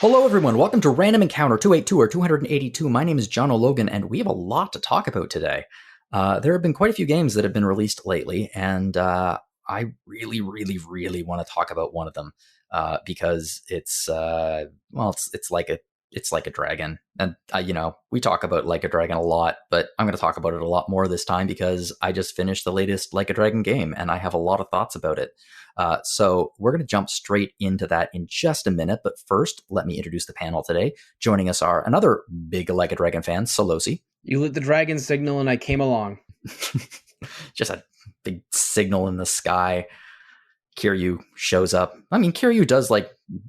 Hello, everyone. Welcome to Random Encounter 282 or 282. My name is Jono Logan, and we have a lot to talk about today. There have been quite a few games that have been released lately, and I really want to talk about one of them because it's like a dragon, and we talk about Like a Dragon a lot, but I'm going to talk about it a lot more this time because I just finished the latest Like a Dragon game, and I have a lot of thoughts about it. So we're going to jump straight into that in just a minute. But first, let me introduce the panel today. Joining us are another big Like a Dragon fan, Sollosi. You lit the dragon signal and I came along. Just a big signal in the sky. Kiryu shows up. I mean, Kiryu does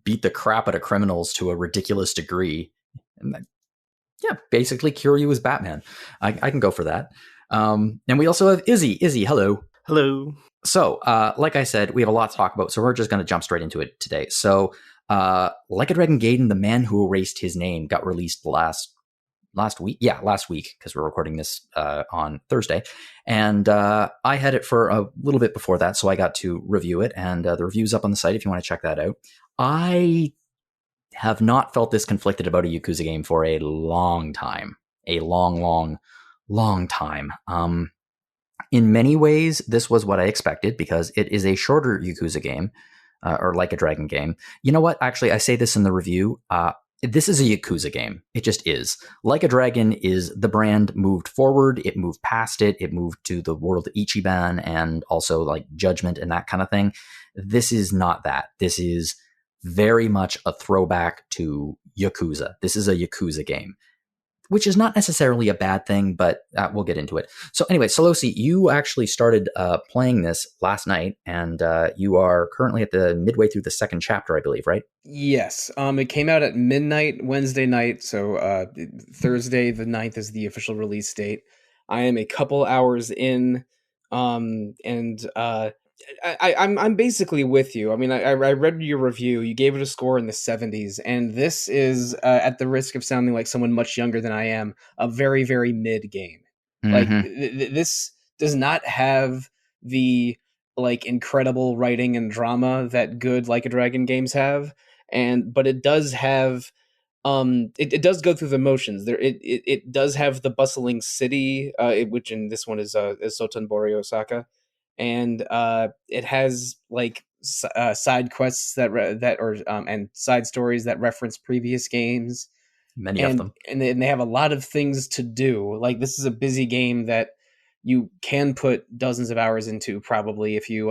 beat the crap out of criminals to a ridiculous degree. And basically Kiryu is Batman. I can go for that. And we also have Izzy. Izzy, hello. Hello. So, like I said, we have a lot to talk about, so we're just going to jump straight into it today. So, Like a Dragon Gaiden, The Man Who Erased His Name, got released last week. Yeah, last week, because we're recording this on Thursday. And I had it for a little bit before that, so I got to review it, and the review's up on the site if you want to check that out. I have not felt this conflicted about a Yakuza game for a long time. A long time. In many ways, this was what I expected because it is a shorter Yakuza game, or Like a Dragon game. You know what? Actually, I say this in the review. This is a Yakuza game. It just is. Like a Dragon is the brand moved forward. It moved past it. It moved to the world of Ichiban and also like Judgment and that kind of thing. This is not that. This is very much a throwback to Yakuza. This is a Yakuza game, which is not necessarily a bad thing, but we'll get into it. So anyway, Sollosi, you actually started playing this last night, and you are currently at the midway through the second chapter, I believe, right? Yes. It came out at midnight Wednesday night, so Thursday the 9th is the official release date. I am a couple hours in, and I'm basically with you. I mean, I read your review. You gave it a score in the 70s, and this is, at the risk of sounding like someone much younger than I am, a very, very mid game. Mm-hmm. Like this does not have the incredible writing and drama that good Like a Dragon games have, but it does have. It does go through the motions. It does have the bustling city, which in this one is Sotenbori, Osaka, and it has side quests and side stories that reference previous games. Many of them, and they have a lot of things to do. Like, this is a busy game that you can put dozens of hours into, probably, if you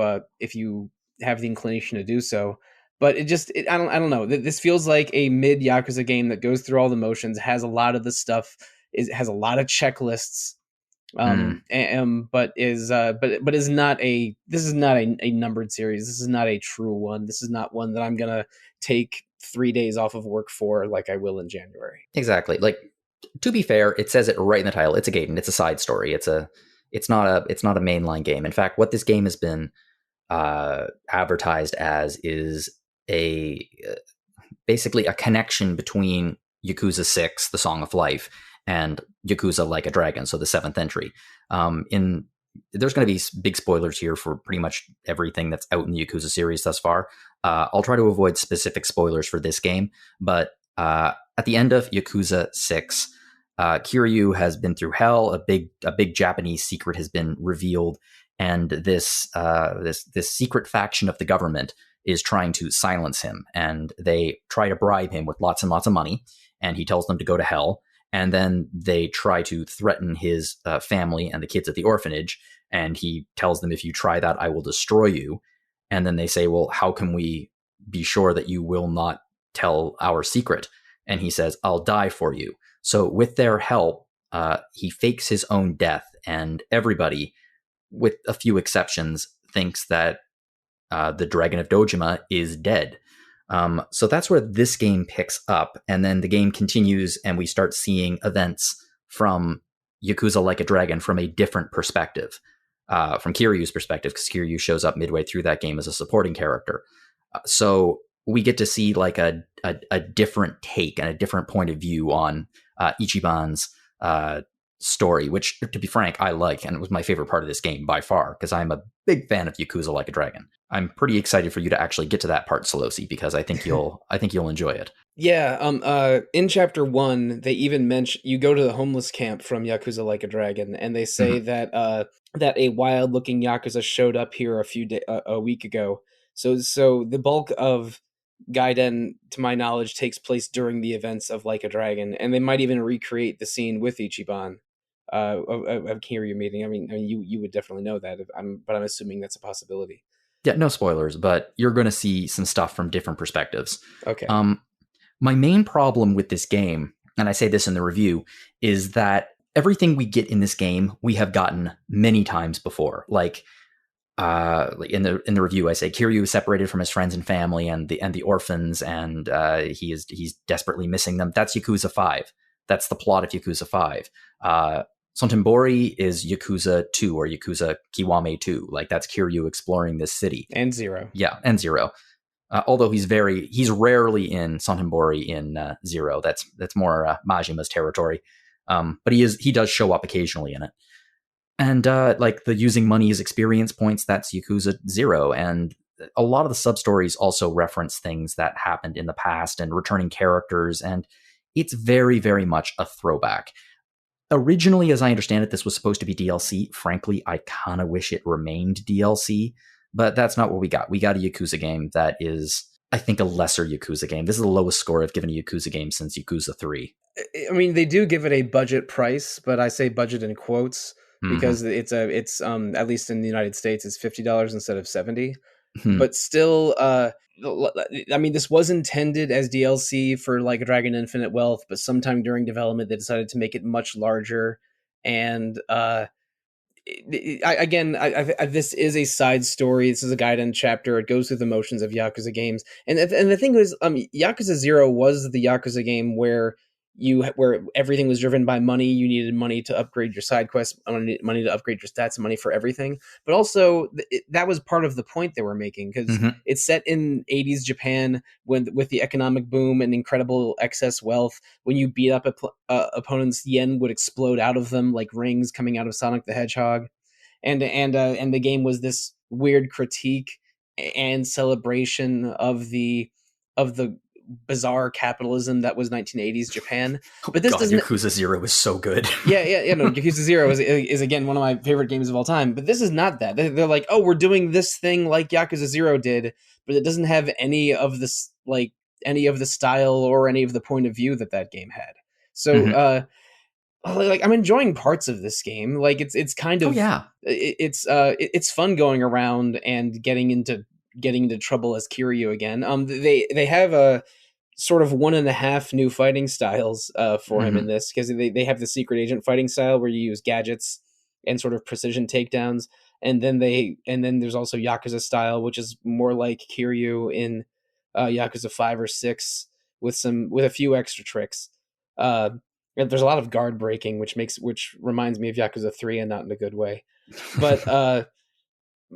have the inclination to do so. But I don't know. This feels like a mid Yakuza game that goes through all the motions, has a lot of the stuff, has a lot of checklists, but is not a. This is not a numbered series. This is not a true one. This is not one that I'm gonna take 3 days off of work for, like I will in January. Exactly. Like, to be fair, it says it right in the title. It's a Gaiden. It's a side story. It's not a mainline game. In fact, what this game has been advertised as is basically a connection between Yakuza 6, The Song of Life, and Yakuza Like a Dragon, so the 7th entry. There's going to be big spoilers here for pretty much everything that's out in the Yakuza series thus far. I'll try to avoid specific spoilers for this game, but at the end of Yakuza 6, Kiryu has been through hell. A big Japanese secret has been revealed, and this secret faction of the government is trying to silence him, and they try to bribe him with lots and lots of money, and he tells them to go to hell. And then they try to threaten his family and the kids at the orphanage, and he tells them, if you try that, I will destroy you. And then they say, well, how can we be sure that you will not tell our secret? And he says, I'll die for you. So with their help, he fakes his own death, and everybody, with a few exceptions, thinks that the Dragon of Dojima is dead. So that's where this game picks up, and then the game continues, and we start seeing events from Yakuza Like a Dragon from a different perspective, from Kiryu's perspective, because Kiryu shows up midway through that game as a supporting character. So we get to see like a different take and a different point of view on Ichiban's story, which, to be frank, I like, and it was my favorite part of this game by far, because I'm a big fan of Yakuza Like a Dragon. I'm pretty excited for you to actually get to that part, Sollosi, because I think you'll enjoy it. Yeah, in chapter 1, they even mention you go to the homeless camp from Yakuza Like a Dragon, and they say Mm-hmm. that a wild-looking Yakuza showed up here a week ago. So the bulk of Gaiden, to my knowledge, takes place during the events of Like a Dragon, and they might even recreate the scene with Ichiban of Kiryu meeting. I mean, you would definitely know that, but I'm assuming that's a possibility. Yeah, no spoilers, but you're going to see some stuff from different perspectives. Okay. My main problem with this game, and I say this in the review, is that everything we get in this game we have gotten many times before. Like in the review, I say Kiryu is separated from his friends and family and the orphans, and he's desperately missing them. That's Yakuza 5. That's the plot of Yakuza 5. Sontenbori is Yakuza 2 or Yakuza Kiwame 2. Like, that's Kiryu exploring this city. And 0. Yeah, and 0. Although he's rarely in Sontenbori in 0. That's more Majima's territory. But he does show up occasionally in it. And like the using money as experience points, that's Yakuza 0. And a lot of the sub-stories also reference things that happened in the past and returning characters. And it's very, very much a throwback. Originally, as I understand it, this was supposed to be DLC. Frankly, I kind of wish it remained DLC. But that's not what we got. We got a Yakuza game that is, I think, a lesser Yakuza game. This is the lowest score I've given a Yakuza game since Yakuza 3. I mean, they do give it a budget price, but I say budget in quotes because it's at least in the United States, it's $50 instead of $70. But still, I mean, this was intended as DLC for Like a Dragon Infinite Wealth, but sometime during development, they decided to make it much larger. And this is a side story. This is a Gaiden chapter. It goes through the motions of Yakuza games, and the thing is, Yakuza 0 was the Yakuza game where everything was driven by money. You needed money to upgrade your side quests, money to upgrade your stats, money for everything. But also, that was part of the point they were making, because it's set in 80s Japan with the economic boom and incredible excess wealth. When you beat up opponents, yen would explode out of them like rings coming out of Sonic the Hedgehog. And the game was this weird critique and celebration of the bizarre capitalism that was 1980s Japan. But this doesn't. Yakuza 0 is so good. yeah. No, Yakuza 0 is again one of my favorite games of all time. But this is not that. They're like, oh, we're doing this thing like Yakuza 0 did, but it doesn't have any of this, like any of the style or any of the point of view that game had. So like, I'm enjoying parts of this game. Like, it's kind of it's fun going around and getting into trouble as Kiryu again. They have a sort of 1.5 new fighting styles for him in this, because they have the secret agent fighting style where you use gadgets and sort of precision takedowns, and then there's also Yakuza style, which is more like Kiryu in Yakuza 5 or 6 with a few extra tricks. There's a lot of guard breaking, which reminds me of Yakuza 3, and not in a good way. But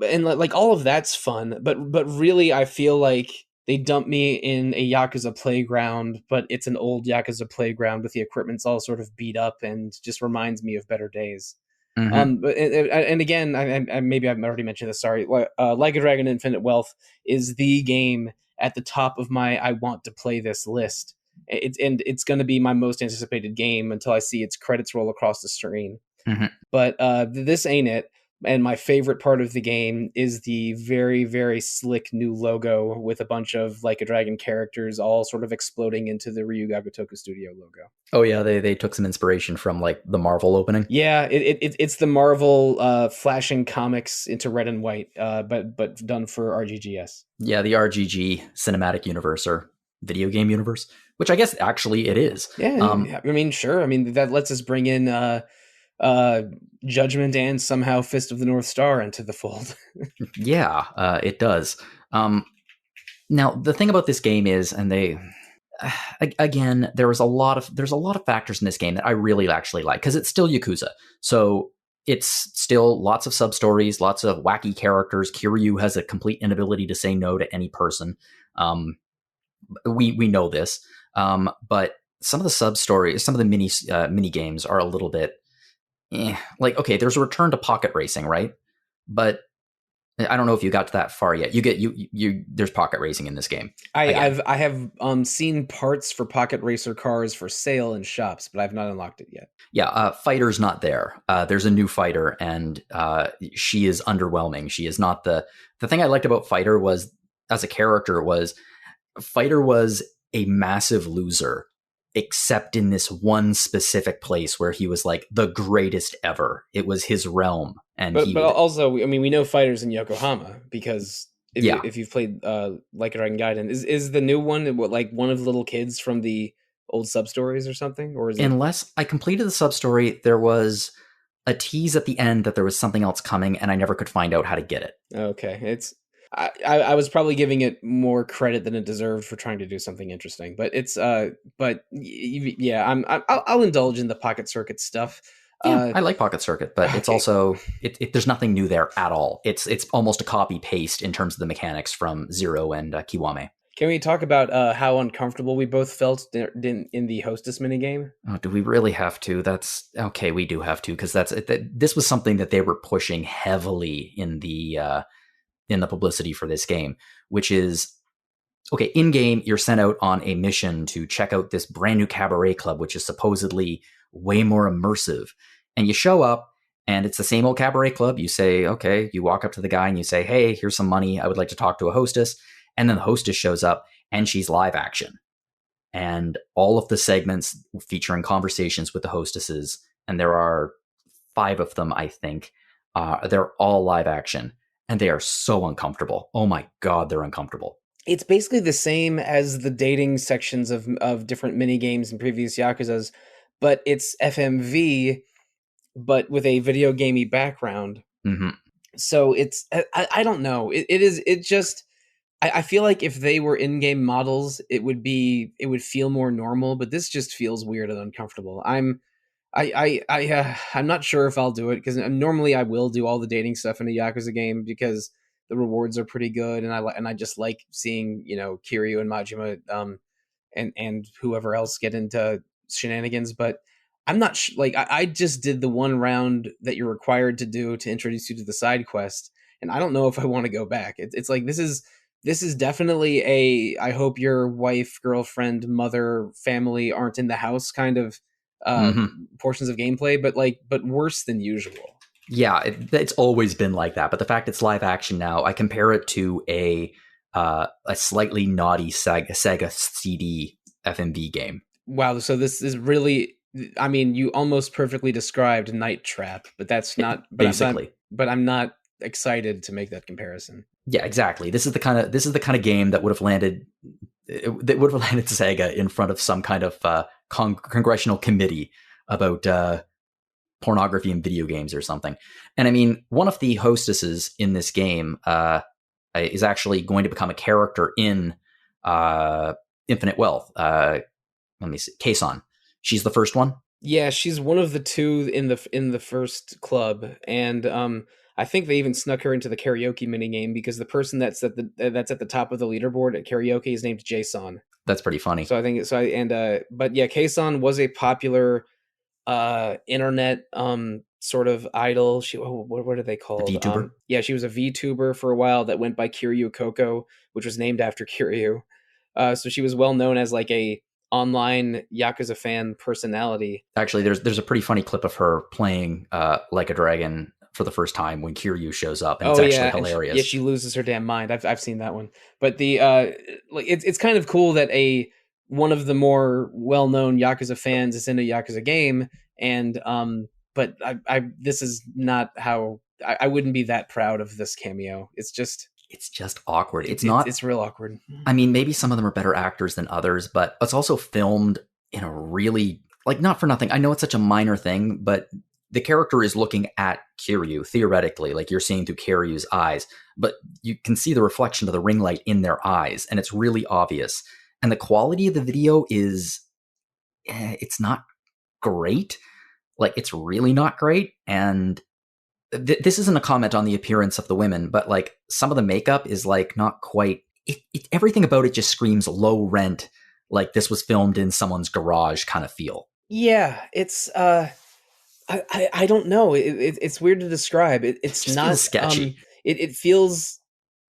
and like all of that's fun, but really I feel like they dumped me in a Yakuza playground, but it's an old Yakuza playground with the equipment's all sort of beat up and just reminds me of better days. And again, I maybe I've already mentioned this. Sorry, Like a Dragon Infinite Wealth is the game at the top of my I want to play this list. It's going to be my most anticipated game until I see its credits roll across the screen. But this ain't it. And my favorite part of the game is the very, very slick new logo with a bunch of Like a Dragon characters all sort of exploding into the Ryuga Gotoku Studio logo. Oh yeah, they took some inspiration from like the Marvel opening. Yeah, it's the Marvel flashing comics into red and white, but done for RGGS. Yeah, the RGG cinematic universe or video game universe, which I guess actually it is. Yeah, I mean, sure. I mean, that lets us bring in Judgment and somehow Fist of the North Star into the fold. Yeah, it does. Now the thing about this game is, and they again, there's a lot of factors in this game that I really actually like, because it's still Yakuza, so it's still lots of sub stories, lots of wacky characters. Kiryu has a complete inability to say no to any person. We know this, but some of the sub stories, some of the mini games are a little bit like, okay, there's a return to pocket racing, right? But I don't know if you got to that far yet. There's pocket racing in this game. I have seen parts for Pocket Racer cars for sale in shops, but I've not unlocked it yet. Yeah, Fighter's not there. There's a new Fighter, and she is underwhelming. She is not the thing I liked about Fighter was, as a character, was Fighter was a massive loser, except in this one specific place where he was like the greatest ever. It was his realm, and but also, I mean, we know Fighter's in Yokohama because if you've played like a Dragon Gaiden, is the new one like one of the little kids from the old sub stories or something, or is it? Unless I completed the sub story, there was a tease at the end that there was something else coming, and I never could find out how to get it. Okay, it's. I was probably giving it more credit than it deserved for trying to do something interesting, but it's I'll indulge in the Pocket Circuit stuff. Yeah, I like Pocket Circuit, but it's also there's nothing new there at all. It's almost a copy paste in terms of the mechanics from Zero and Kiwame. Can we talk about how uncomfortable we both felt in the Hostess minigame? Oh, do we really have to? That's okay. We do have to, because this was something that they were pushing heavily in the publicity for this game, which is, okay, in game, you're sent out on a mission to check out this brand new cabaret club, which is supposedly way more immersive. And you show up, and it's the same old cabaret club. You say, okay, you walk up to the guy and you say, hey, here's some money. I would like to talk to a hostess. And then the hostess shows up, and she's live action. And all of the segments featuring conversations with the hostesses, and there are 5 of them, I think, they're all live action. And they are so uncomfortable. Oh my God, they're uncomfortable. It's basically the same as the dating sections of different mini games in previous Yakuzas, but it's FMV, but with a video gamey background. Mm-hmm. So it's I don't know. I feel like if they were in-game models, it would feel more normal, but this just feels weird and uncomfortable. I'm not sure if I'll do it, because normally I will do all the dating stuff in a Yakuza game because the rewards are pretty good, and I just like seeing, you know, Kiryu and Majima and whoever else get into shenanigans. But I'm not I just did the one round that you're required to do to introduce you to the side quest, and I don't know if I want to go back. It's like this is definitely a I hope your wife, girlfriend, mother, family aren't in the house kind of portions of gameplay, but worse than usual. Yeah, it's always been like that. But the fact it's live action now, I compare it to a slightly naughty Sega CD FMV game. Wow, so this is really, I mean, you almost perfectly described Night Trap, but that's not basically. But I'm not excited to make that comparison. Yeah, exactly. This is the kind of game that would have landed Sega in front of some kind of congressional committee about pornography in video games or something. And I mean, one of the hostesses in this game is actually going to become a character in Infinite Wealth. Let me see, Kason. She's the first one. Yeah, she's one of the 2 in the first club, and I think they even snuck her into the karaoke minigame because the person that's at the top of the leaderboard at karaoke is named Jason. That's pretty funny. So I think but yeah, Kason was a popular internet sort of idol. She what are they called? VTuber? Yeah, she was a VTuber for a while that went by Kiryu Coco, which was named after Kiryu. So she was well known as like a online Yakuza fan personality. Actually, there's a pretty funny clip of her playing Like a Dragon for the first time when Kiryu shows up, and it's actually hilarious. Yeah, she loses her damn mind. I've seen that one. But the it's kind of cool that one of the more well-known Yakuza fans is in a Yakuza game, and but this is not how I wouldn't be that proud of this cameo. It's just awkward. It's real awkward. I mean, maybe some of them are better actors than others, but it's also filmed in a really, like, not for nothing. I know it's such a minor thing, but the character is looking at Kiryu, theoretically, like you're seeing through Kiryu's eyes, but you can see the reflection of the ring light in their eyes, and it's really obvious. And the quality of the video is, it's not great. Like, it's really not great. And this isn't a comment on the appearance of the women, but like some of the makeup is like not quite, everything about it just screams low rent. Like this was filmed in someone's garage kind of feel. Yeah, it's, I don't know. It's weird to describe. It It's just feels not. sketchy. It feels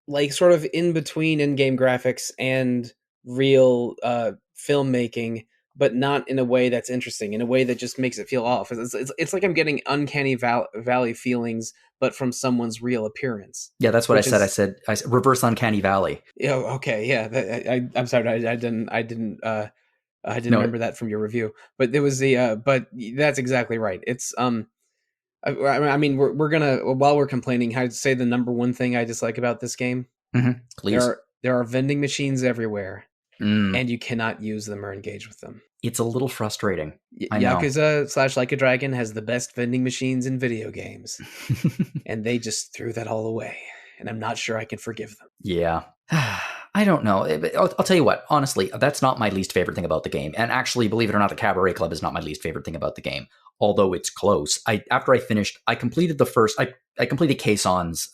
like sort of in between in-game graphics and real filmmaking, but not in a way that's interesting. In a way that just makes it feel off. It's like I'm getting uncanny valley feelings, but from someone's real appearance, Yeah, that's what I which said. is I said reverse uncanny valley. okay. Yeah, I'm sorry. I didn't No, remember that from your review, but there was the but that's exactly right. It's I mean, we're gonna while we're complaining, I'd say the number one thing I dislike about this game, please. there are vending machines everywhere, Mm, and you cannot use them or engage with them. it's a little frustrating. I know. Yakuza slash Like a Dragon has the best vending machines in video games, and they just threw that all away, and I'm not sure I can forgive them. Yeah. I don't know. I'll tell you what, honestly, that's not my least favorite thing about the game. And actually, believe it or not, the Cabaret Club is not my least favorite thing about the game. Although it's close. After I finished, I completed I completed Kaison's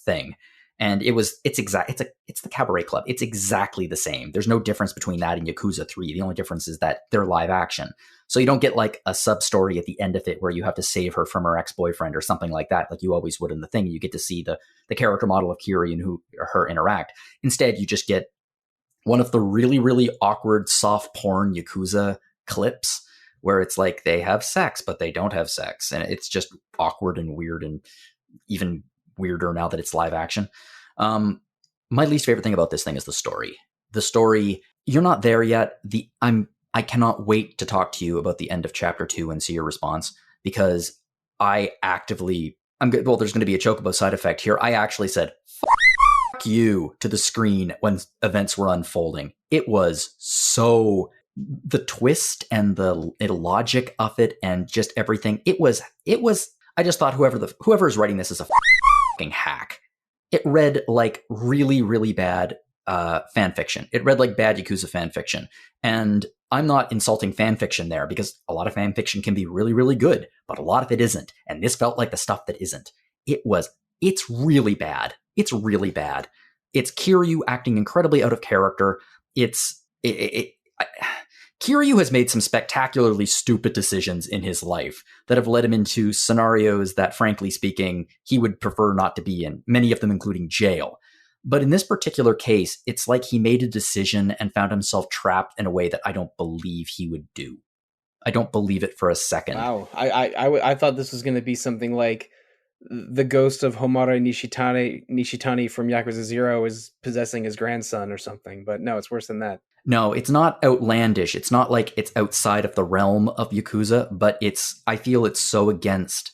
thing. And it's the Cabaret Club. It's exactly the same. There's no difference between that and Yakuza 3. The only difference is that they're live action. So you don't get like a sub story at the end of it where you have to save her from her ex-boyfriend or something like that, like you always would in the thing. You get to see the character model of Kiri and who her interact. Instead, you just get one of the really, really awkward soft porn Yakuza clips where it's like they have sex, but they don't have sex. And it's just awkward and weird and even weirder now that it's live action. My least favorite thing about this thing is the story. The story, you're not there yet. I cannot wait to talk to you about the end of chapter 2 and see your response because I'm good. Well, there's going to be a chocobo side effect here. I actually said, fuck you to the screen when events were unfolding. It was so the twist and the logic of it and just everything. I just thought whoever is writing this is a fucking hack. It read like really, really bad fan fiction. It read like bad Yakuza fan fiction. And I'm not insulting fan fiction there because a lot of fan fiction can be really, really good, but a lot of it isn't. And this felt like the stuff that isn't. It's really bad. It's really bad. It's Kiryu acting incredibly out of character. Kiryu has made some spectacularly stupid decisions in his life that have led him into scenarios that, frankly speaking, he would prefer not to be in, many of them including jail. But in this particular case, it's like he made a decision and found himself trapped in a way that I don't believe he would do. I don't believe it for a second. Wow, I thought this was going to be something like the ghost of Homare Nishitani from Yakuza 0 is possessing his grandson or something, but no, it's worse than that. No, it's not outlandish. It's not like it's outside of the realm of Yakuza, but I feel it's so against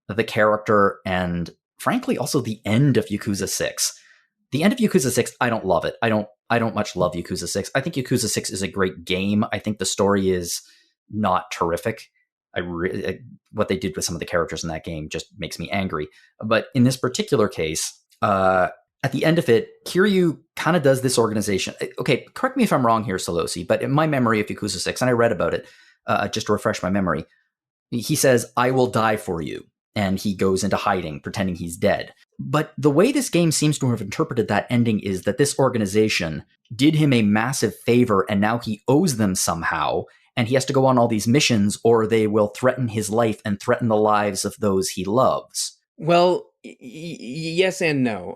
the character and frankly also the end of Yakuza 6. The end of Yakuza 6, I don't love it. I don't much love Yakuza 6. I think Yakuza 6 is a great game. I think the story is not terrific. What they did with some of the characters in that game just makes me angry. But in this particular case, at the end of it, Kiryu kind of does this organization. Okay, correct me if I'm wrong here, Sollosi, but in my memory of Yakuza 6, and I read about it just to refresh my memory, he says, I will die for you. And he goes into hiding, pretending he's dead. But the way this game seems to have interpreted that ending is that this organization did him a massive favor, and now he owes them somehow, and he has to go on all these missions, or they will threaten his life and threaten the lives of those he loves. Well, yes and no.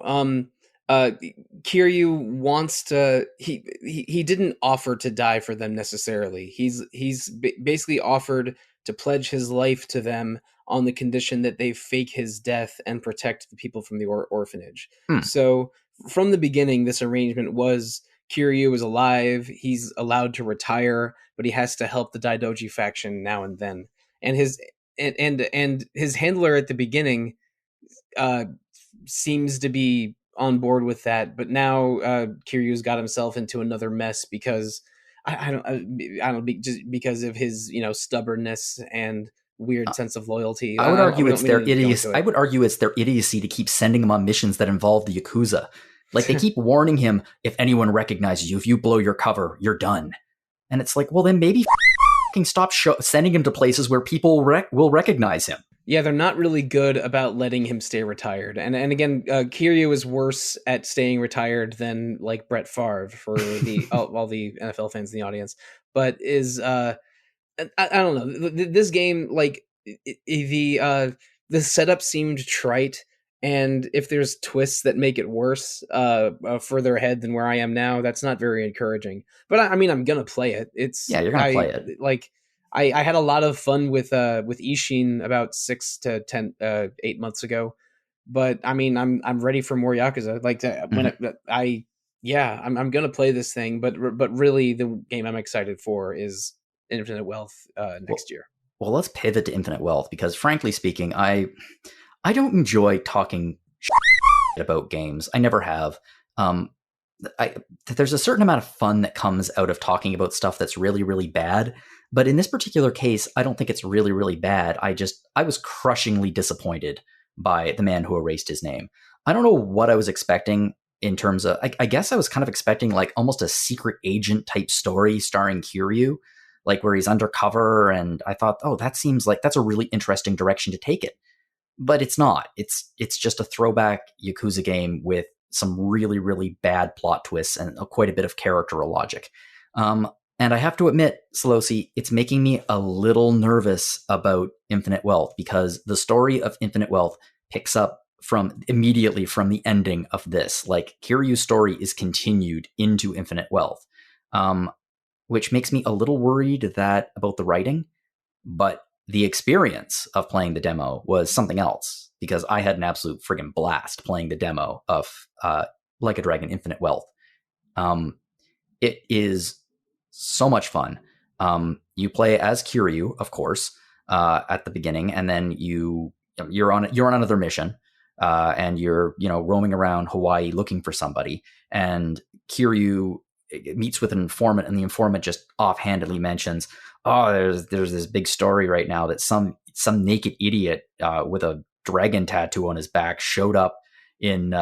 Kiryu wants to. He didn't offer to die for them necessarily. He's basically offered to pledge his life to them on the condition that they fake his death and protect the people from the orphanage. So from the beginning, this arrangement was Kiryu is alive. He's allowed to retire, but he has to help the Daidoji faction now and then. And his handler at the beginning seems to be on board with that, but now Kiryu's got himself into another mess because I don't just because of his stubbornness and weird sense of loyalty. I would argue it's their idiocy. I would argue it's their idiocy to keep sending him on missions that involve the Yakuza. Like they keep warning him, if anyone recognizes you, if you blow your cover, you're done. And it's like, well, then maybe stop sending him to places where people will recognize him. Yeah, they're not really good about letting him stay retired. And again, Kiryu is worse at staying retired than like Brett Favre for the all the NFL fans in the audience. But is I don't know, this game, like the setup seemed trite, and if there's twists that make it worse further ahead than where I am now, that's not very encouraging. But I mean, I'm gonna play it. It's Yeah, you're gonna I play it. like I had a lot of fun with Ishin about 6 to 8 months ago, but I mean, I'm ready for more Yakuza. Like when Mhm. I yeah, I'm gonna play this thing, but really the game I'm excited for is Infinite Wealth Well, next year. well, let's pivot to Infinite Wealth because, frankly speaking, I don't enjoy talking about games. I never have. Um, I, there's a certain amount of fun that comes out of talking about stuff that's really, really bad. But in this particular case, I don't think it's really, really bad. I was crushingly disappointed by The Man Who Erased His Name. I don't know what I was expecting in terms of, I guess I was kind of expecting like almost a secret agent type story starring Kiryu, like where he's undercover. And I thought, oh, that seems like that's a really interesting direction to take it, but it's not. It's just a throwback Yakuza game with some really, really bad plot twists and quite a bit of character logic. And I have to admit, Sollosi, it's making me a little nervous about Infinite Wealth because the story of Infinite Wealth picks up from immediately from the ending of this. Like Kiryu's story is continued into Infinite Wealth, um, which makes me a little worried that about the writing, but the experience of playing the demo was something else because I had an absolute friggin' blast playing the demo of Like a Dragon Infinite Wealth. Um, it is so much fun. You play as Kiryu, of course, at the beginning, and then you're on another mission, and you're roaming around Hawaii looking for somebody, and Kiryu meets with an informant, and the informant just offhandedly mentions, "Oh, there's this big story right now that some naked idiot with a dragon tattoo on his back showed up on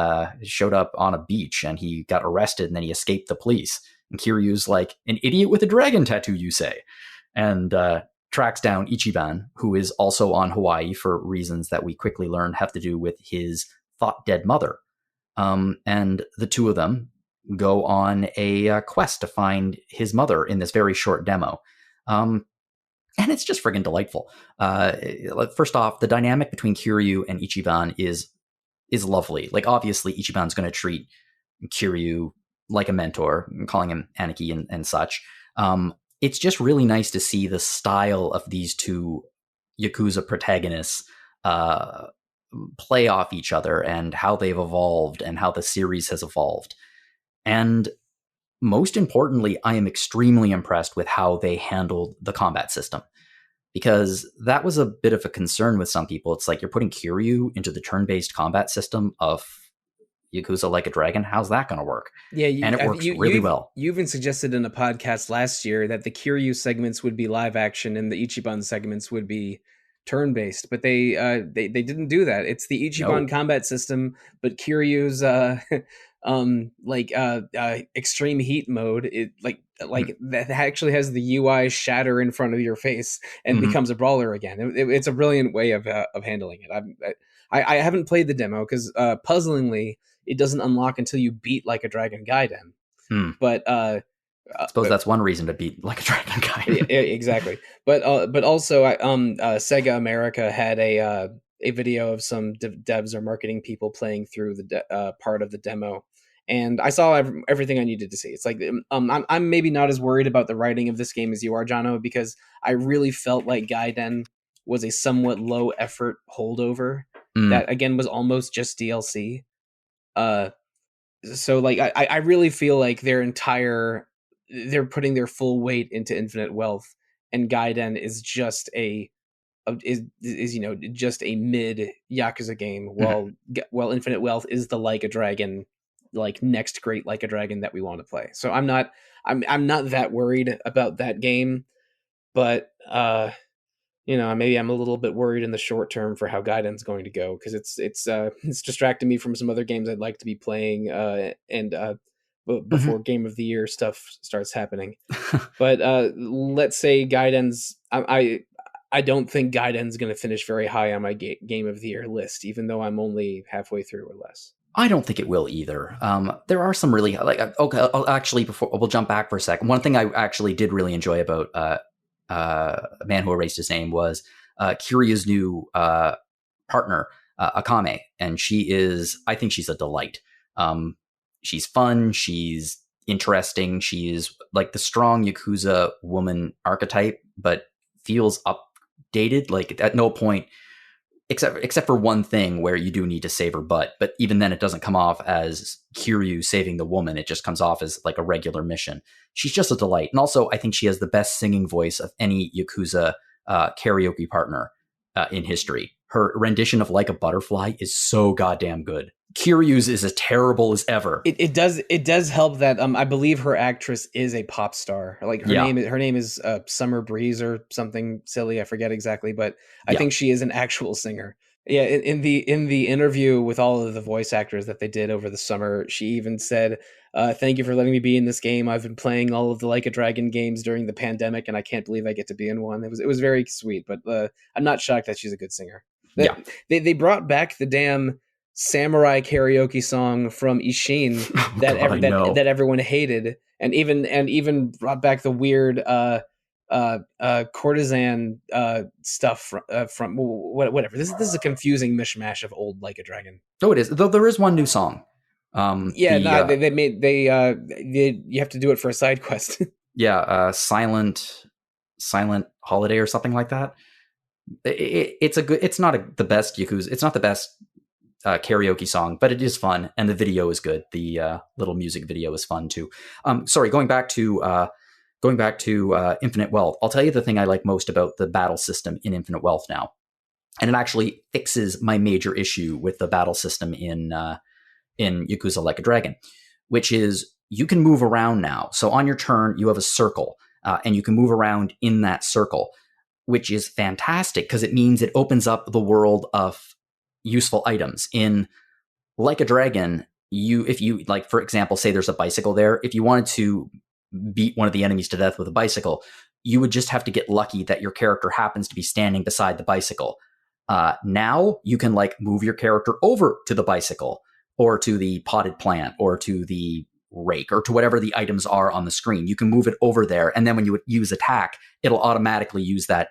a beach, and he got arrested, and then he escaped the police." And Kiryu's like, "An idiot with a dragon tattoo, you say?" And tracks down Ichiban, who is also on Hawaii for reasons that we quickly learn have to do with his thought dead mother. And the two of them go on a quest to find his mother in this very short demo. And it's just friggin' delightful. First off, the dynamic between Kiryu and Ichiban is lovely. Like, obviously, Ichiban's going to treat Kiryu like a mentor, calling him Aniki and such. It's just really nice to see the style of these two Yakuza protagonists play off each other and how they've evolved and how the series has evolved. And most importantly, I am extremely impressed with how they handled the combat system, because that was a bit of a concern with some people. It's like, you're putting Kiryu into the turn-based combat system of Yakuza Like a Dragon. How's that going to work? Yeah, And it works really well. You even suggested in a podcast last year that the Kiryu segments would be live action and the Ichiban segments would be turn based, but they didn't do that. It's the Ichiban No. combat system, but Kiryu's extreme heat mode. It like that actually has the UI shatter in front of your face and Mm-hmm. becomes a brawler again. It's a brilliant way of handling it. I haven't played the demo because puzzlingly, it doesn't unlock until you beat Like a Dragon Gaiden. Hmm. But I suppose that's one reason to beat Like a Dragon yeah, Gaiden. exactly. But also, Sega America had a video of some devs or marketing people playing through the part of the demo, and I saw everything I needed to see. It's like I'm maybe not as worried about the writing of this game as you are, Jono, because I really felt like Gaiden was a somewhat low effort holdover Mm. that again was almost just DLC. So like I really feel like they're putting their full weight into Infinite Wealth, and Gaiden is just is just a mid Yakuza game, Mm-hmm. while Infinite Wealth is the Like a Dragon, like next great Like a Dragon that we want to play. So I'm not that worried about that game, but maybe I'm a little bit worried in the short term for how Gaiden's going to go, because it's distracting me from some other games I'd like to be playing, and before Mm-hmm. Game of the Year stuff starts happening. But let's say Gaiden's I don't think Gaiden's going to finish very high on my Game of the Year list, even though I'm only halfway through or less. I don't think it will either. There are some really okay. I'll actually, before we'll jump back for a second. One thing I actually did really enjoy about Man Who Erased His Name was Kiryu's new partner, Akame, and I think she's a delight. She's fun. She's interesting. She's like the strong Yakuza woman archetype, but feels updated. Like at no point, except for one thing where you do need to save her butt. But even then, it doesn't come off as Kiryu saving the woman. It just comes off as like a regular mission. She's just a delight. And also, I think she has the best singing voice of any Yakuza karaoke partner in history. Her rendition of Like a Butterfly is so goddamn good. Kiryu's is as terrible as ever. It does help that I believe her actress is a pop star. Like her name is Summer Breeze or something silly. I forget exactly, but I think she is an actual singer. Yeah, in the interview with all of the voice actors that they did over the summer, she even said, "Thank you for letting me be in this game. I've been playing all of the Like a Dragon games during the pandemic, and I can't believe I get to be in one." It was very sweet, but I'm not shocked that she's a good singer. They brought back the damn samurai karaoke song from Ishin that everyone hated, and even brought back the weird courtesan stuff from whatever. This is a confusing mishmash of old Like a Dragon. Oh, it is. Though there is one new song. You have to do it for a side quest. Silent Holiday or something like that. It's not the best Yakuza. It's not the best karaoke song, but it is fun, and the video is good. The little music video is fun too. Sorry, going back to Infinite Wealth. I'll tell you the thing I like most about the battle system in Infinite Wealth now, and it actually fixes my major issue with the battle system in Yakuza Like a Dragon, which is you can move around now. So on your turn, you have a circle, and you can move around in that circle, which is fantastic because it means it opens up the world of useful items. In Like a Dragon, if you like, for example, say there's a bicycle there, if you wanted to beat one of the enemies to death with a bicycle, you would just have to get lucky that your character happens to be standing beside the bicycle. Now you can like move your character over to the bicycle or to the potted plant or to the rake or to whatever the items are on the screen. You can move it over there, and then when you would use attack, it'll automatically use that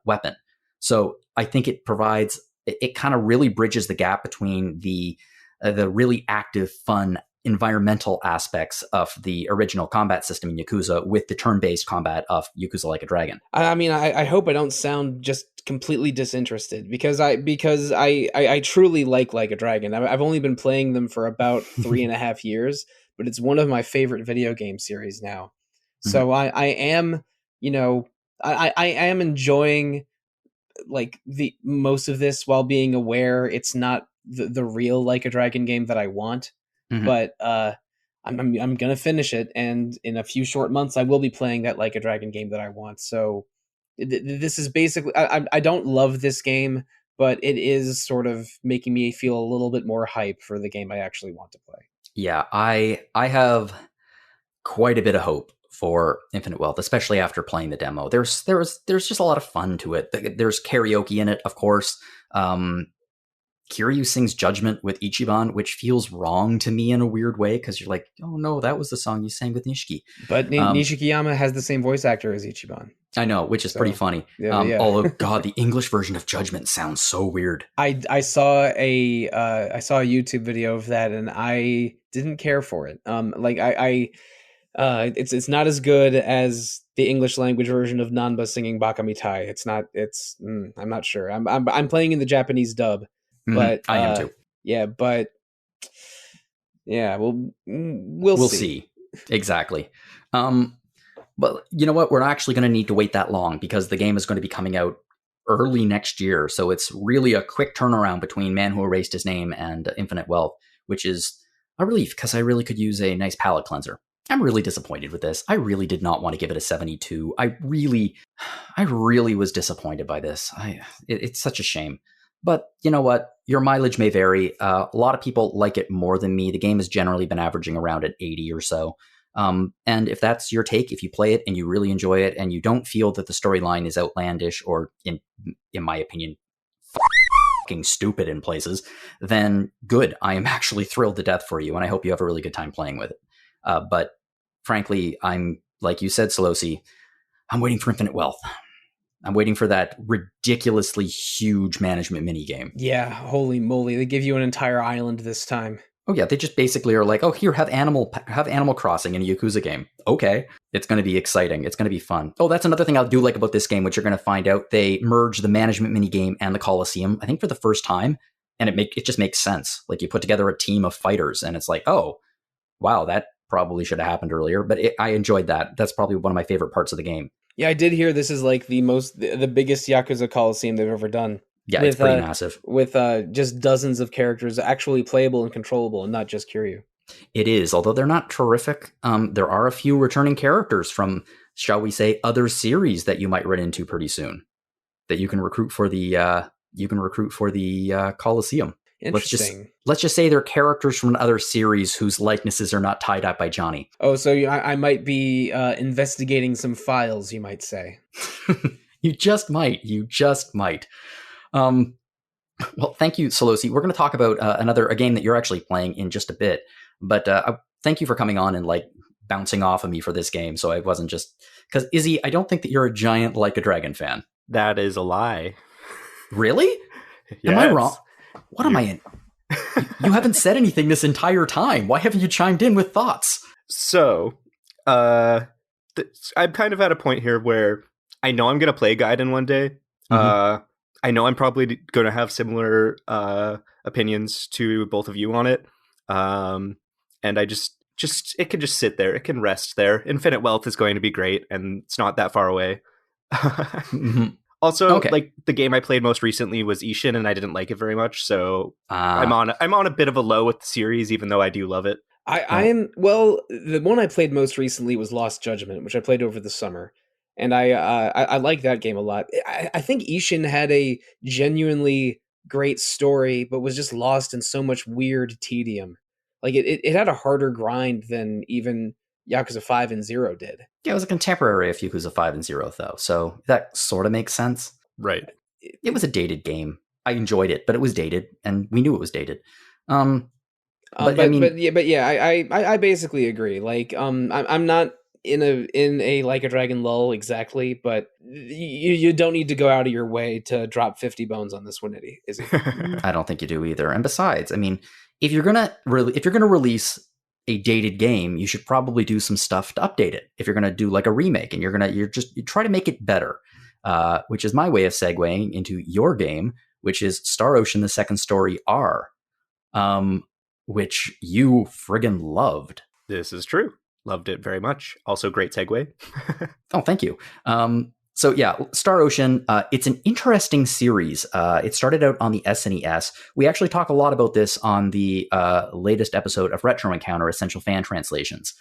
weapon. So I think it provides, it kind of really bridges the gap between the really active, fun, environmental aspects of the original combat system in Yakuza with the turn-based combat of Yakuza Like a Dragon. I mean, I hope I don't sound just completely disinterested because I truly like a Dragon. I've only been playing them for about 3.5 years, but it's one of my favorite video game series now. So I am, I am enjoying like the most of this while being aware it's not the real Like a Dragon game that I want. But I'm gonna finish it, and in a few short months I will be playing that Like a Dragon game that I want. So this is basically, I don't love this game, but it is sort of making me feel a little bit more hype for the game I actually want to play. Yeah, I have quite a bit of hope for Infinite Wealth, especially after playing the demo. There's just a lot of fun to it. There's karaoke in it, of course. Kiryu sings Judgment with Ichiban, which feels wrong to me in a weird way because you're like, oh no, that was the song you sang with Nishiki. But Nishikiyama has the same voice actor as Ichiban. I know, which is pretty funny. Yeah. Although, God, the English version of Judgment sounds so weird. I saw a YouTube video of that, and I didn't care for it. It's not as good as the English language version of Nanba singing Baka Mitai. It's not. I'm not sure. I'm playing in the Japanese dub. But I am too. Yeah, but yeah, we'll see. Exactly. But you know what? We're not actually going to need to wait that long because the game is going to be coming out early next year. So it's really a quick turnaround between Man Who Erased His Name and Infinite Wealth, which is a relief because I really could use a nice palate cleanser. I'm really disappointed with this. I really did not want to give it a 72. I really was disappointed by this. It's such a shame. But you know what? Your mileage may vary. A lot of people like it more than me. The game has generally been averaging around at 80 or so. And if that's your take, if you play it and you really enjoy it and you don't feel that the storyline is outlandish or, in my opinion, fucking stupid in places, then good. I am actually thrilled to death for you, and I hope you have a really good time playing with it. But frankly, I'm, like you said, Sollosi, I'm waiting for Infinite Wealth. I'm waiting for that ridiculously huge management minigame. Yeah, holy moly. They give you an entire island this time. Oh yeah, they just basically are like, oh, here, have Animal Crossing in a Yakuza game. Okay, it's going to be exciting. It's going to be fun. Oh, that's another thing I do like about this game, which you're going to find out. They merge the management minigame and the Coliseum, I think for the first time, and it just makes sense. Like you put together a team of fighters, and it's like, oh, wow, that probably should have happened earlier. But I enjoyed that. That's probably one of my favorite parts of the game. Yeah, I did hear this is like the biggest Yakuza Coliseum they've ever done. Yeah, it's pretty massive. With just dozens of characters actually playable and controllable and not just Kiryu. It is, although they're not terrific. There are a few returning characters from, shall we say, other series that you might run into pretty soon that you can recruit for the Coliseum. Interesting. Let's just say they're characters from other series whose likenesses are not tied up by Johnny. Oh, so I might be investigating some files, you might say. You just might. Well, thank you, Sollosi. We're going to talk about a game that you're actually playing in just a bit. But thank you for coming on and like bouncing off of me for this game. So I wasn't just because Izzy, I don't think that you're a giant Like a Dragon fan. That is a lie. Really? Yes. Am I wrong? What am I in? You haven't said anything this entire time. Why haven't you chimed in with thoughts? So, I'm kind of at a point here where I know I'm going to play Gaiden one day. Mm-hmm. I know I'm probably going to have similar opinions to both of you on it. And I just it can just sit there. It can rest there. Infinite Wealth is going to be great, and it's not that far away. Mm-hmm. Also, like the game I played most recently was Ishin, and I didn't like it very much. So I'm on a bit of a low with the series, even though I do love it. The one I played most recently was Lost Judgment, which I played over the summer. And I like that game a lot. I think Ishin had a genuinely great story, but was just lost in so much weird tedium. Like it had a harder grind than even Yakuza 5 and 0 did. Yeah, it was a contemporary of Yakuza 5 and 0, though, so that sort of makes sense. Right. It was a dated game. I enjoyed it, but it was dated, and we knew it was dated. I basically agree. Like, I'm not in a Like a Dragon lull exactly, but you don't need to go out of your way to drop 50 bones on this one, is it? I don't think you do either. And besides, I mean, if you're gonna release a dated game, you should probably do some stuff to update it. If you're gonna do like a remake, and you try to make it better, which is my way of segueing into your game, which is Star Ocean: The Second Story R, which you friggin' loved. This is true. Loved it very much. Also, great segue. Oh, thank you. So yeah, Star Ocean, it's an interesting series. It started out on the SNES. We actually talk a lot about this on the latest episode of Retro Encounter, Essential Fan Translations,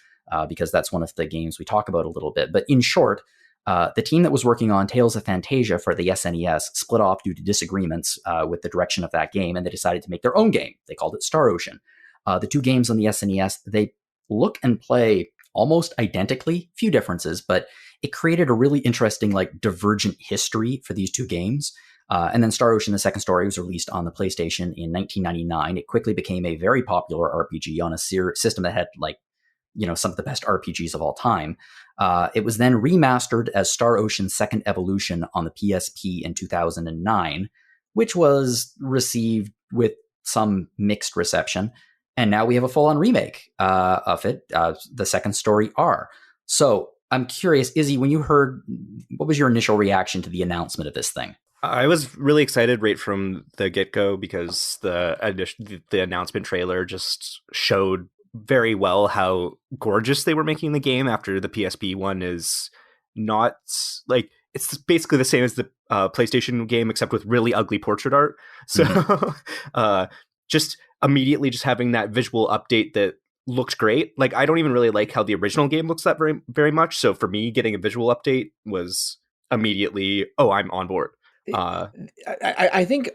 because that's one of the games we talk about a little bit. But in short, the team that was working on Tales of Phantasia for the SNES split off due to disagreements with the direction of that game, and they decided to make their own game. They called it Star Ocean. The two games on the SNES, they look and play almost identically, few differences, but it created a really interesting, like, divergent history for these two games. And then Star Ocean: The Second Story was released on the PlayStation in 1999. It quickly became a very popular RPG on a system that had, like, some of the best RPGs of all time. It was then remastered as Star Ocean Second Evolution on the PSP in 2009, which was received with some mixed reception. And now we have a full-on remake of it, The Second Story R. So I'm curious, Izzy, when you heard, what was your initial reaction to the announcement of this thing? I was really excited right from the get-go because the announcement trailer just showed very well how gorgeous they were making the game after the PSP one is not, like, it's basically the same as the PlayStation game except with really ugly portrait art. So just immediately just having that visual update that looked great. Like, I don't even really like how the original game looks that very, very much. So for me, getting a visual update was immediately, oh, I'm on board. I think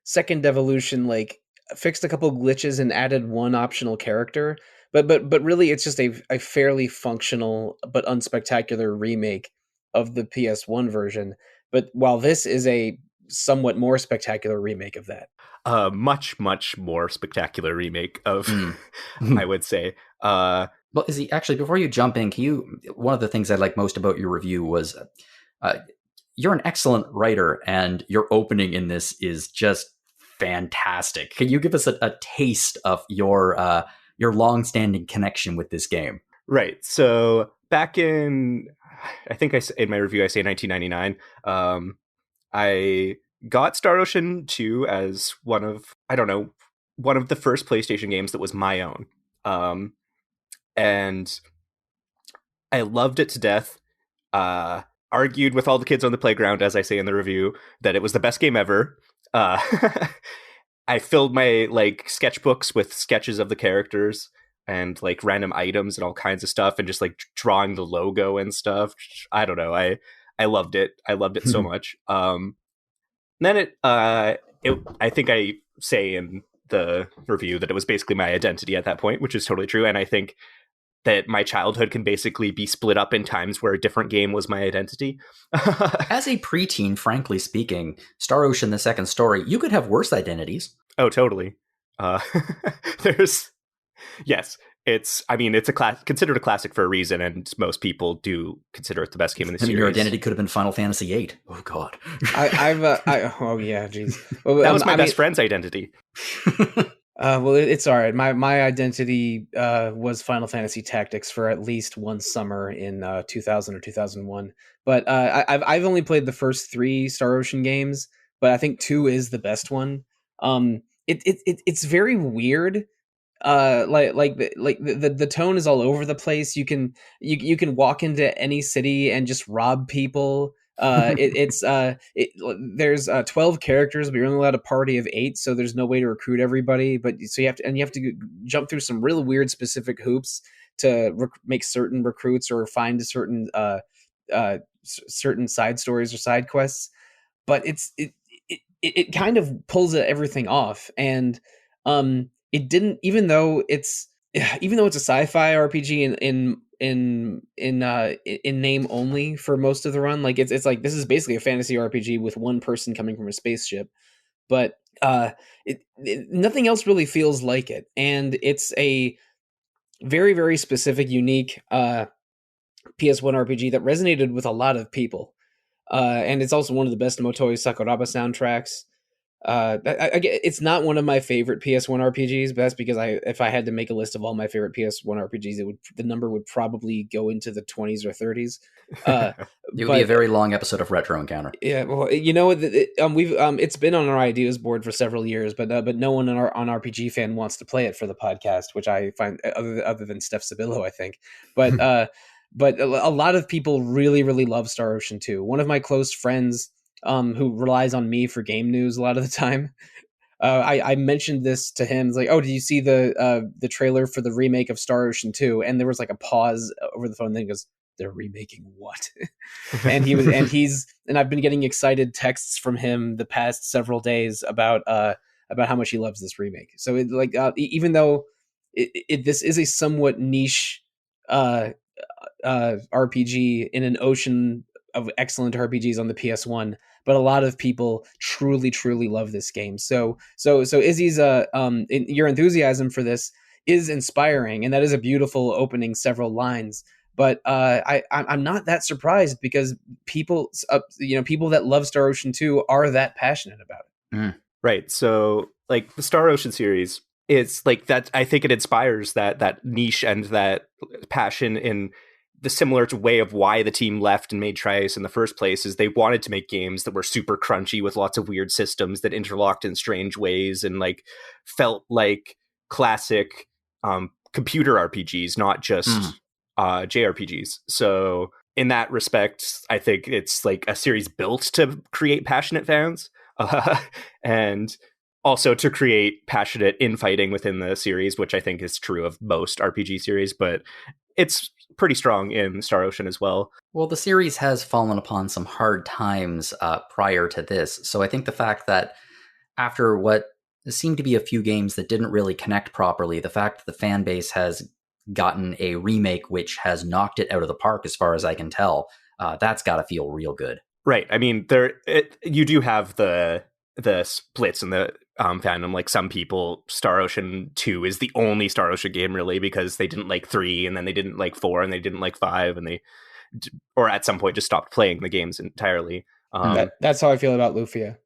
Second Evolution, like, fixed a couple glitches and added one optional character, but really it's just a fairly functional but unspectacular remake of the PS1 version. But while this is a somewhat more spectacular remake of that. Much more spectacular remake of, I would say. Well, Izzy, actually, before you jump in, one of the things I like most about your review was you're an excellent writer, and your opening in this is just fantastic. Can you give us a taste of your long-standing connection with this game? Right. So back in, I think in my review I say 1999. I got Star Ocean 2 as one of the first PlayStation games that was my own. And I loved it to death. Argued with all the kids on the playground, as I say in the review, that it was the best game ever. I filled my like sketchbooks with sketches of the characters and like random items and all kinds of stuff, and just like drawing the logo and stuff. I don't know. I loved it. I loved it so much. Then I think I say in the review that it was basically my identity at that point, which is totally true. And I think that my childhood can basically be split up in times where a different game was my identity. As a preteen, frankly speaking, Star Ocean: The Second Story, you could have worse identities. Oh, totally. Yes, it's considered a classic for a reason, and most people do consider it the best game in the series. Your identity could have been Final Fantasy VIII. Oh God. Oh yeah, jeez. Well, that was my best friend's identity. Well, it's all right. My identity was Final Fantasy Tactics for at least one summer in 2000 or 2001. But I've only played the first 3 Star Ocean games, but I think 2 is the best one. It's very weird. The tone is all over the place. You can walk into any city and just rob people. There's 12 characters, but you're only allowed a party of 8, so there's no way to recruit everybody. But so you have to jump through some real weird specific hoops to make certain recruits or find certain side stories or side quests. But it kind of pulls everything off, and it didn't, even though it's a sci-fi RPG in name only for most of the run. Like it's like this is basically a fantasy RPG with one person coming from a spaceship, but nothing else really feels like it, and it's a very, very specific, unique PS1 RPG that resonated with a lot of people, and it's also one of the best Motoi Sakuraba soundtracks. It's not one of my favorite PS1 RPGs, but that's because if I had to make a list of all my favorite PS1 RPGs, the number would probably go into the 20s or 30s. It would be a very long episode of Retro Encounter. Yeah, well, you know, it's been on our ideas board for several years, but no one on RPG Fan wants to play it for the podcast, which I find other than Steph Sabillo, I think. But but a lot of people really, really love Star Ocean 2. One of my close friends, who relies on me for game news a lot of the time, I mentioned this to him. It's like, oh, did you see the trailer for the remake of Star Ocean 2? And there was like a pause over the phone. And then he goes, they're remaking what? and I've been getting excited texts from him the past several days about how much he loves this remake. So even though this is a somewhat niche RPG in an ocean of excellent RPGs on the PS1, but a lot of people truly, truly love this game. So Izzy's your enthusiasm for this is inspiring, and that is a beautiful opening several lines. But I'm not that surprised, because people that love Star Ocean 2 are that passionate about it. Mm. Right. So like the Star Ocean series, it's like that. I think it inspires that niche and that passion in the similar to way of why the team left and made Trius in the first place. Is they wanted to make games that were super crunchy with lots of weird systems that interlocked in strange ways and like felt like classic computer RPGs, not just JRPGs. So in that respect, I think it's like a series built to create passionate fans, and also to create passionate infighting within the series, which I think is true of most RPG series, but it's pretty strong in Star Ocean as well. Well, the series has fallen upon some hard times prior to this. So I think the fact that after what seemed to be a few games that didn't really connect properly, the fact that the fan base has gotten a remake which has knocked it out of the park, as far as I can tell, that's got to feel real good. Right. I mean, you do have the splits in the fandom. Like some people, Star Ocean 2 is the only Star Ocean game really, because they didn't like 3, and then they didn't like 4, and they didn't like 5, and or at some point just stopped playing the games entirely. That's how I feel about Lufia.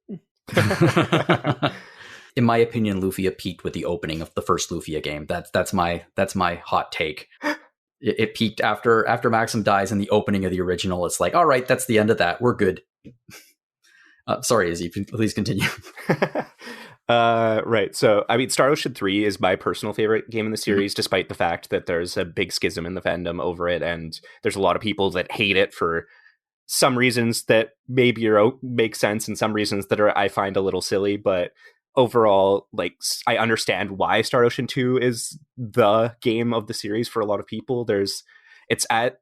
In my opinion, Lufia peaked with the opening of the first Lufia game. That's my hot take. It peaked after Maxim dies in the opening of the original. It's like, all right, that's the end of that. We're good. Sorry, Izzy, please continue. Right. So, I mean, Star Ocean 3 is my personal favorite game in the series, despite the fact that there's a big schism in the fandom over it, and there's a lot of people that hate it for some reasons that maybe make sense and some reasons that I find a little silly. But overall, like, I understand why Star Ocean 2 is the game of the series for a lot of people. It's at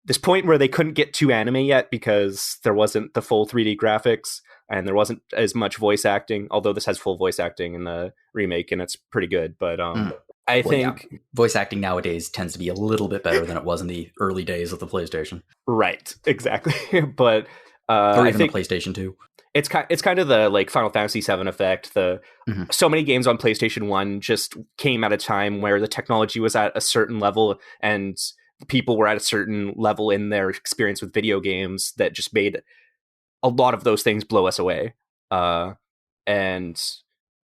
this point where they couldn't get too anime yet because there wasn't the full 3D graphics and there wasn't as much voice acting, although this has full voice acting in the remake and it's pretty good. But I think voice acting nowadays tends to be a little bit better than it was in the early days of the PlayStation. Right, exactly. But or even the PlayStation 2. It's kind of the like Final Fantasy VII effect. So many games on PlayStation 1 just came at a time where the technology was at a certain level and people were at a certain level in their experience with video games that just made a lot of those things blow us away. And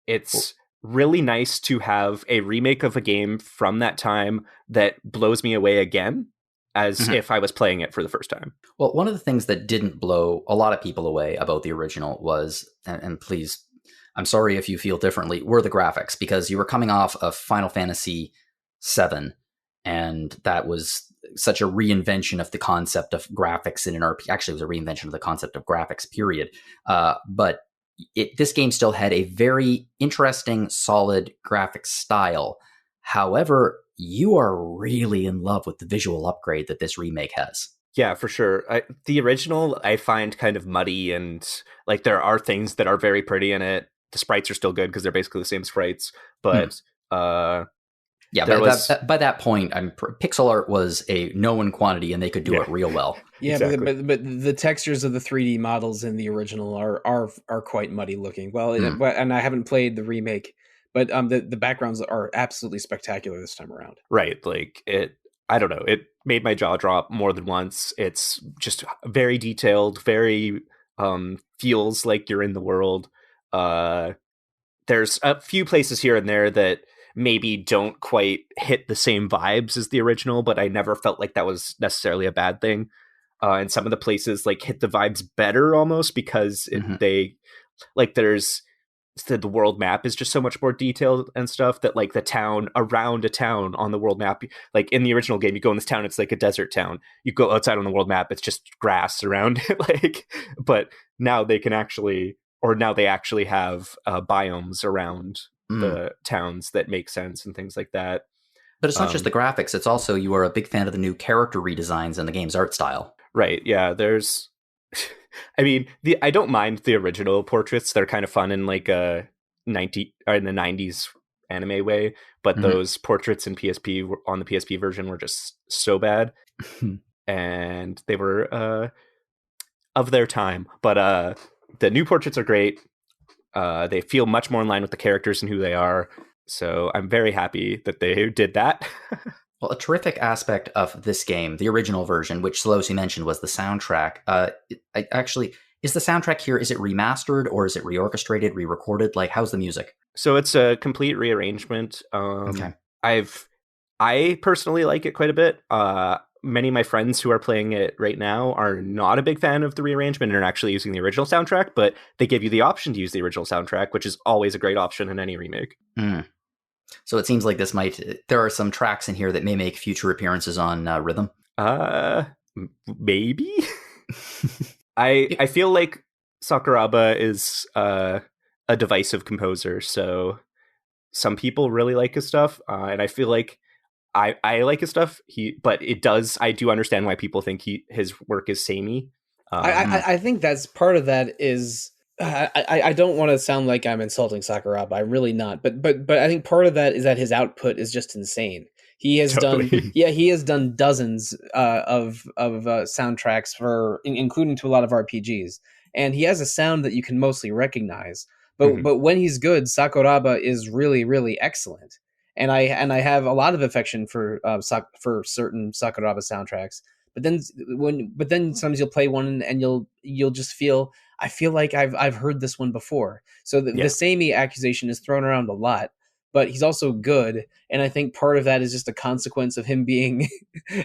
it's really nice to have a remake of a game from that time that blows me away again, as if I was playing it for the first time. Well, one of the things that didn't blow a lot of people away about the original was, and please, I'm sorry if you feel differently, were the graphics, because you were coming off of Final Fantasy VII, and that was such a reinvention of the concept of graphics in an RPG. Actually, it was a reinvention of the concept of graphics, period. But this game still had a very interesting, solid graphic style. However, you are really in love with the visual upgrade that this remake has. Yeah, for sure. The original I find kind of muddy, and like there are things that are very pretty in it. The sprites are still good because they're basically the same sprites, but yeah, by that point, pixel art was a known quantity, and they could do it real well. Yeah, exactly. but the textures of the 3D models in the original are quite muddy looking. Well, and I haven't played the remake, but the backgrounds are absolutely spectacular this time around. Right, like I don't know. It made my jaw drop more than once. It's just very detailed, very feels like you're in the world. There's a few places here and there that maybe don't quite hit the same vibes as the original, but I never felt like that was necessarily a bad thing. And some of the places like hit the vibes better almost because they like there's the world map is just so much more detailed and stuff that like the town around a town on the world map, like in the original game, you go in this town, it's like a desert town. You go outside on the world map, it's just grass around it. Like, but now they actually have biomes around the towns that make sense and things like that. But it's not just the graphics. It's also, you are a big fan of the new character redesigns and the game's art style. Right. Yeah. There's, I mean, I don't mind the original portraits. They're kind of fun in like a in the 90s anime way, but those portraits in PSP on the PSP version were just so bad. And they were of their time. But the new portraits are great. They feel much more in line with the characters and who they are. So I'm very happy that they did that. Well, a terrific aspect of this game, the original version, which Sollosi mentioned, was the soundtrack. Is the soundtrack here, is it remastered or is it reorchestrated, re-recorded? Like, how's the music? So it's a complete rearrangement. Okay. I personally like it quite a bit. Many of my friends who are playing it right now are not a big fan of the rearrangement and are actually using the original soundtrack, but they give you the option to use the original soundtrack, which is always a great option in any remake. So it seems like there are some tracks in here that may make future appearances on Rhythm. Maybe. I feel like Sakuraba is a divisive composer, so some people really like his stuff, and I feel like I like his stuff. I do understand why people think his work is samey. I think that's part of that is I don't want to sound like I'm insulting Sakuraba. I'm really not. But I think part of that is that his output is just insane. He has done dozens of soundtracks including to a lot of RPGs, and he has a sound that you can mostly recognize. But when he's good, Sakuraba is really, really excellent. And I have a lot of affection for certain Sakuraba soundtracks but then sometimes you'll play one and you'll just feel, I feel like I've heard this one before. So the samey accusation is thrown around a lot, but he's also good, and I think part of that is just a consequence of him being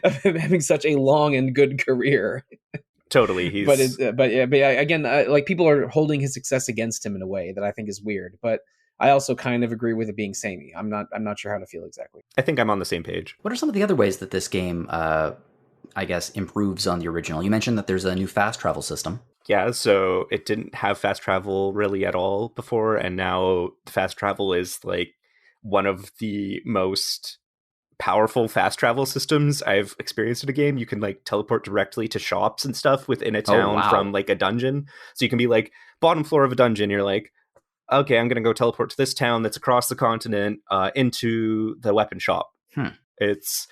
of him having such a long and good career. Totally, he's but again, like, people are holding his success against him in a way that I think is weird. But I also kind of agree with it being samey. I'm not sure how to feel exactly. I think I'm on the same page. What are some of the other ways that this game, I guess, improves on the original? You mentioned that there's a new fast travel system. Yeah, so it didn't have fast travel really at all before, and now fast travel is like one of the most powerful fast travel systems I've experienced in a game. You can like teleport directly to shops and stuff within a town from like a dungeon. So you can be like bottom floor of a dungeon. You're like, okay, I'm going to go teleport to this town that's across the continent into the weapon shop. It's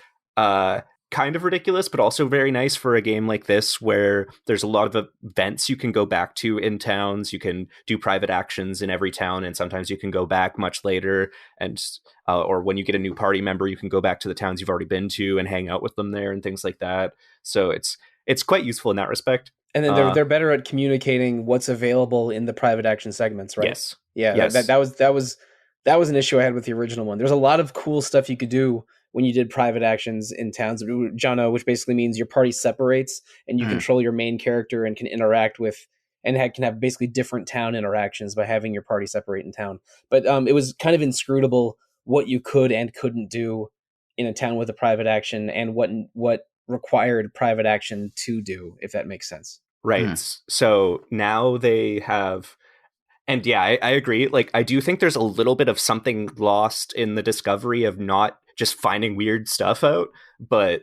kind of ridiculous, but also very nice for a game like this where there's a lot of events you can go back to in towns. You can do private actions in every town, and sometimes you can go back much later, and or when you get a new party member, you can go back to the towns you've already been to and hang out with them there and things like that. So it's quite useful in that respect. And then they're better at communicating what's available in the private action segments, right? Yes. Yeah, yes. That was an issue I had with the original one. There's a lot of cool stuff you could do when you did private actions in towns, Jono, which basically means your party separates and you control your main character and can interact with, and can have basically different town interactions by having your party separate in town. But it was kind of inscrutable what you could and couldn't do in a town with a private action, and what required private action to do, if that makes sense. Right. So now they have, and yeah, I agree. Like, I do think there's a little bit of something lost in the discovery of not just finding weird stuff out, but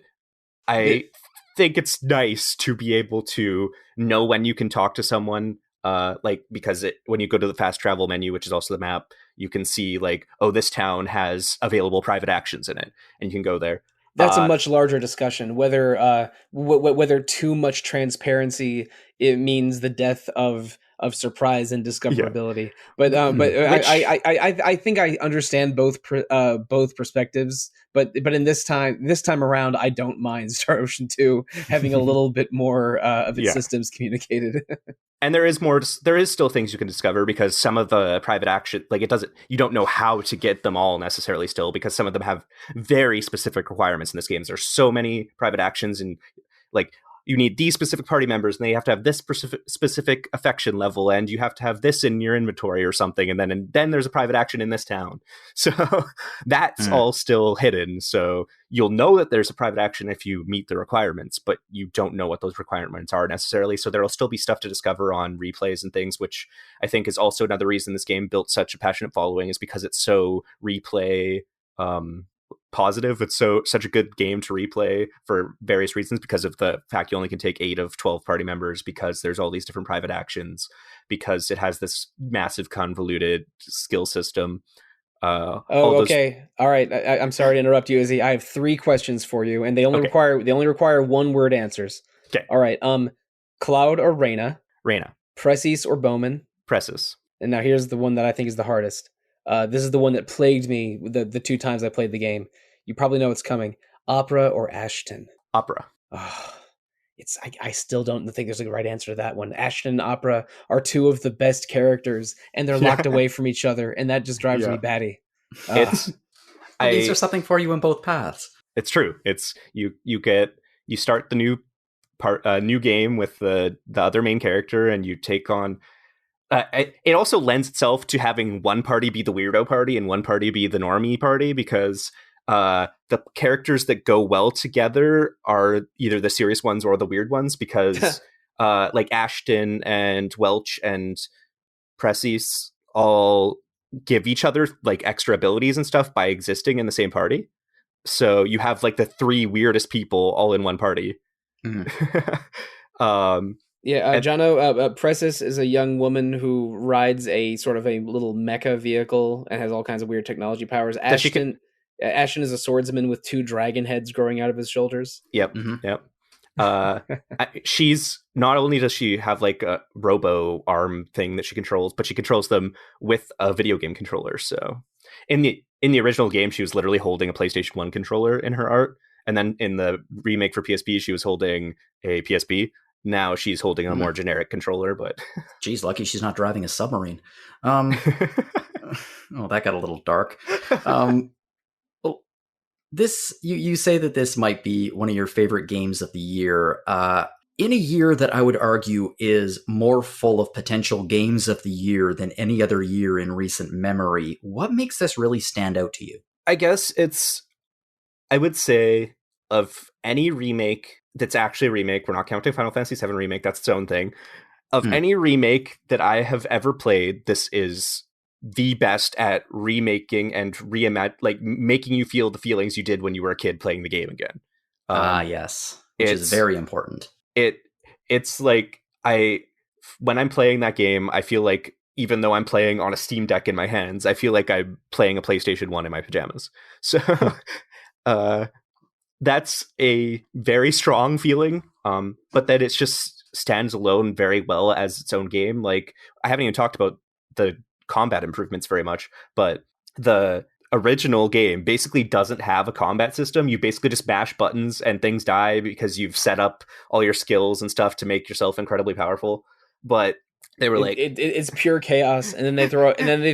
I think it's nice to be able to know when you can talk to someone, because when you go to the fast travel menu, which is also the map, you can see like, oh, this town has available private actions in it, and you can go there. That's a much larger discussion. Whether too much transparency, it means the death of surprise and discoverability. Yeah. But I think I understand both perspectives. But in this time around, I don't mind Star Ocean 2 having a little bit more of its systems communicated. And there is still things you can discover, because some of the private action, like, you don't know how to get them all necessarily still, because some of them have very specific requirements in this game. There's so many private actions, and like, you need these specific party members, and they have to have this specific affection level, and you have to have this in your inventory or something, and then there's a private action in this town. So that's all still hidden. So you'll know that there's a private action if you meet the requirements, but you don't know what those requirements are necessarily. So there'll still be stuff to discover on replays and things, which I think is also another reason this game built such a passionate following, is because it's so replay positive. It's such a good game to replay for various reasons, because of the fact you only can take 8 of 12 party members, because there's all these different private actions, because it has this massive convoluted skill system. Okay. All right. I'm sorry to interrupt you, Izzy. I have 3 questions for you, and they only require 1-word answers. Okay. All right. Cloud or Reyna? Reyna. Precis or Bowman? Precis. And now here's the one that I think is the hardest. This is the one that plagued me the 2 times I played the game. You probably know what's coming. Opera or Ashton? Opera. I still don't think there's a right answer to that one. Ashton and Opera are 2 of the best characters, and they're locked away from each other, and that just drives me batty. These are something for you in both paths. It's true. It's you start the new game with the other main character, and you take on. It also lends itself to having one party be the weirdo party and one party be the normie party, because the characters that go well together are either the serious ones or the weird ones, because like Ashton and Welch and Precis all give each other like extra abilities and stuff by existing in the same party. So you have like the 3 weirdest people all in one party. Jono, Precis is a young woman who rides a sort of a little mecha vehicle and has all kinds of weird technology powers. Ashton is a swordsman with 2 dragon heads growing out of his shoulders. Yep. She's not only does she have like a robo arm thing that she controls, but she controls them with a video game controller. So in the original game, she was literally holding a PlayStation 1 controller in her art, And then in the remake for PSP, she was holding a PSP. Now she's holding a more generic controller, but geez, lucky she's not driving a submarine. Oh, that got a little dark. Well, you say that this might be one of your favorite games of the year. In a year that I would argue is more full of potential games of the year than any other year in recent memory, what makes this really stand out to you? I guess I would say of any remake that's actually a remake, we're not counting Final Fantasy VII Remake, that's its own thing. Of any remake that I have ever played, this is the best at remaking and making you feel the feelings you did when you were a kid playing the game again. Yes, which is very important. It's like when I'm playing that game, I feel like even though I'm playing on a Steam Deck in my hands, I feel like I'm playing a PlayStation 1 in my pajamas. So that's a very strong feeling. But that it just stands alone very well as its own game. Like, I haven't even talked about the combat improvements very much, but the original game basically doesn't have a combat system. You basically just mash buttons and things die because you've set up all your skills and stuff to make yourself incredibly powerful. But they were it's pure chaos, and then they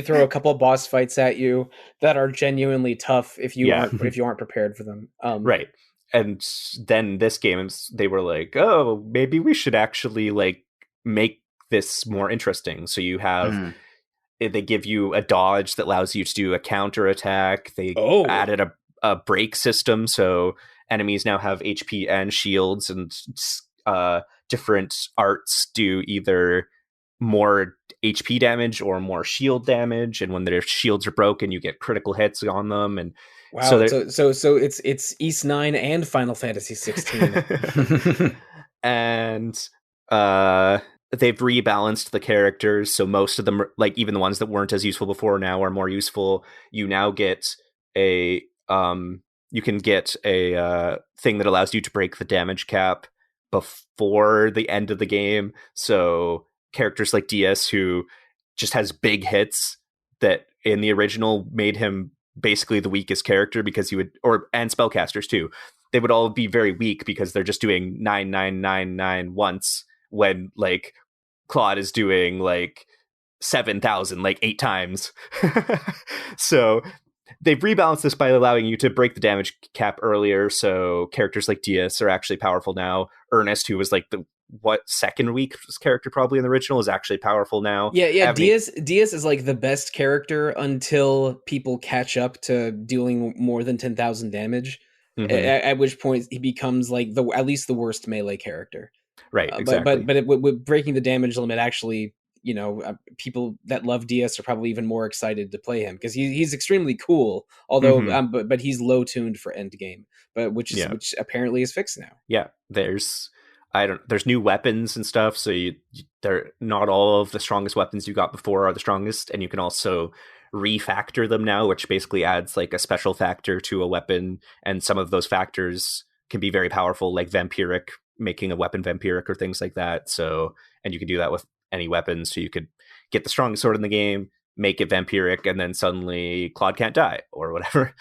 throw a couple of boss fights at you that are genuinely tough if you aren't prepared for them. Right. And then this game, they were like, oh, maybe we should actually like make this more interesting. So you have they give you a dodge that allows you to do a counter attack. They added a break system, so enemies now have HP and shields, and different arts do either more HP damage or more shield damage. And when their shields are broken, you get critical hits on them. And wow, so it's East 9 and Final Fantasy 16. And they've rebalanced the characters, so most of them, like even the ones that weren't as useful before now are more useful. You now get a you can get a thing that allows you to break the damage cap before the end of the game. So characters like DS, who just has big hits, that in the original made him basically the weakest character because he would, and spellcasters too, they would all be very weak because they're just doing 9999 once, when like Claude is doing like 7,000 like 8 times. So they've rebalanced this by allowing you to break the damage cap earlier. So characters like DS are actually powerful now. Ernest, who was like the second weakest character probably in the original, is actually powerful now. Yeah. DS is like the best character until people catch up to dealing more than 10,000 damage. At which point he becomes like at least the worst melee character. Right, exactly. But with breaking the damage limit, actually, people that love DS are probably even more excited to play him because he's extremely cool. Although, but he's low tuned for end game, which apparently is fixed now. Yeah, there's new weapons and stuff. So they're not all of the strongest weapons you got before are the strongest, and you can also refactor them now, which basically adds like a special factor to a weapon, and some of those factors can be very powerful, like vampiric, making a weapon vampiric or things like that. So, and you can do that with any weapon. So you could get the strongest sword in the game, make it vampiric, and then suddenly Claude can't die or whatever.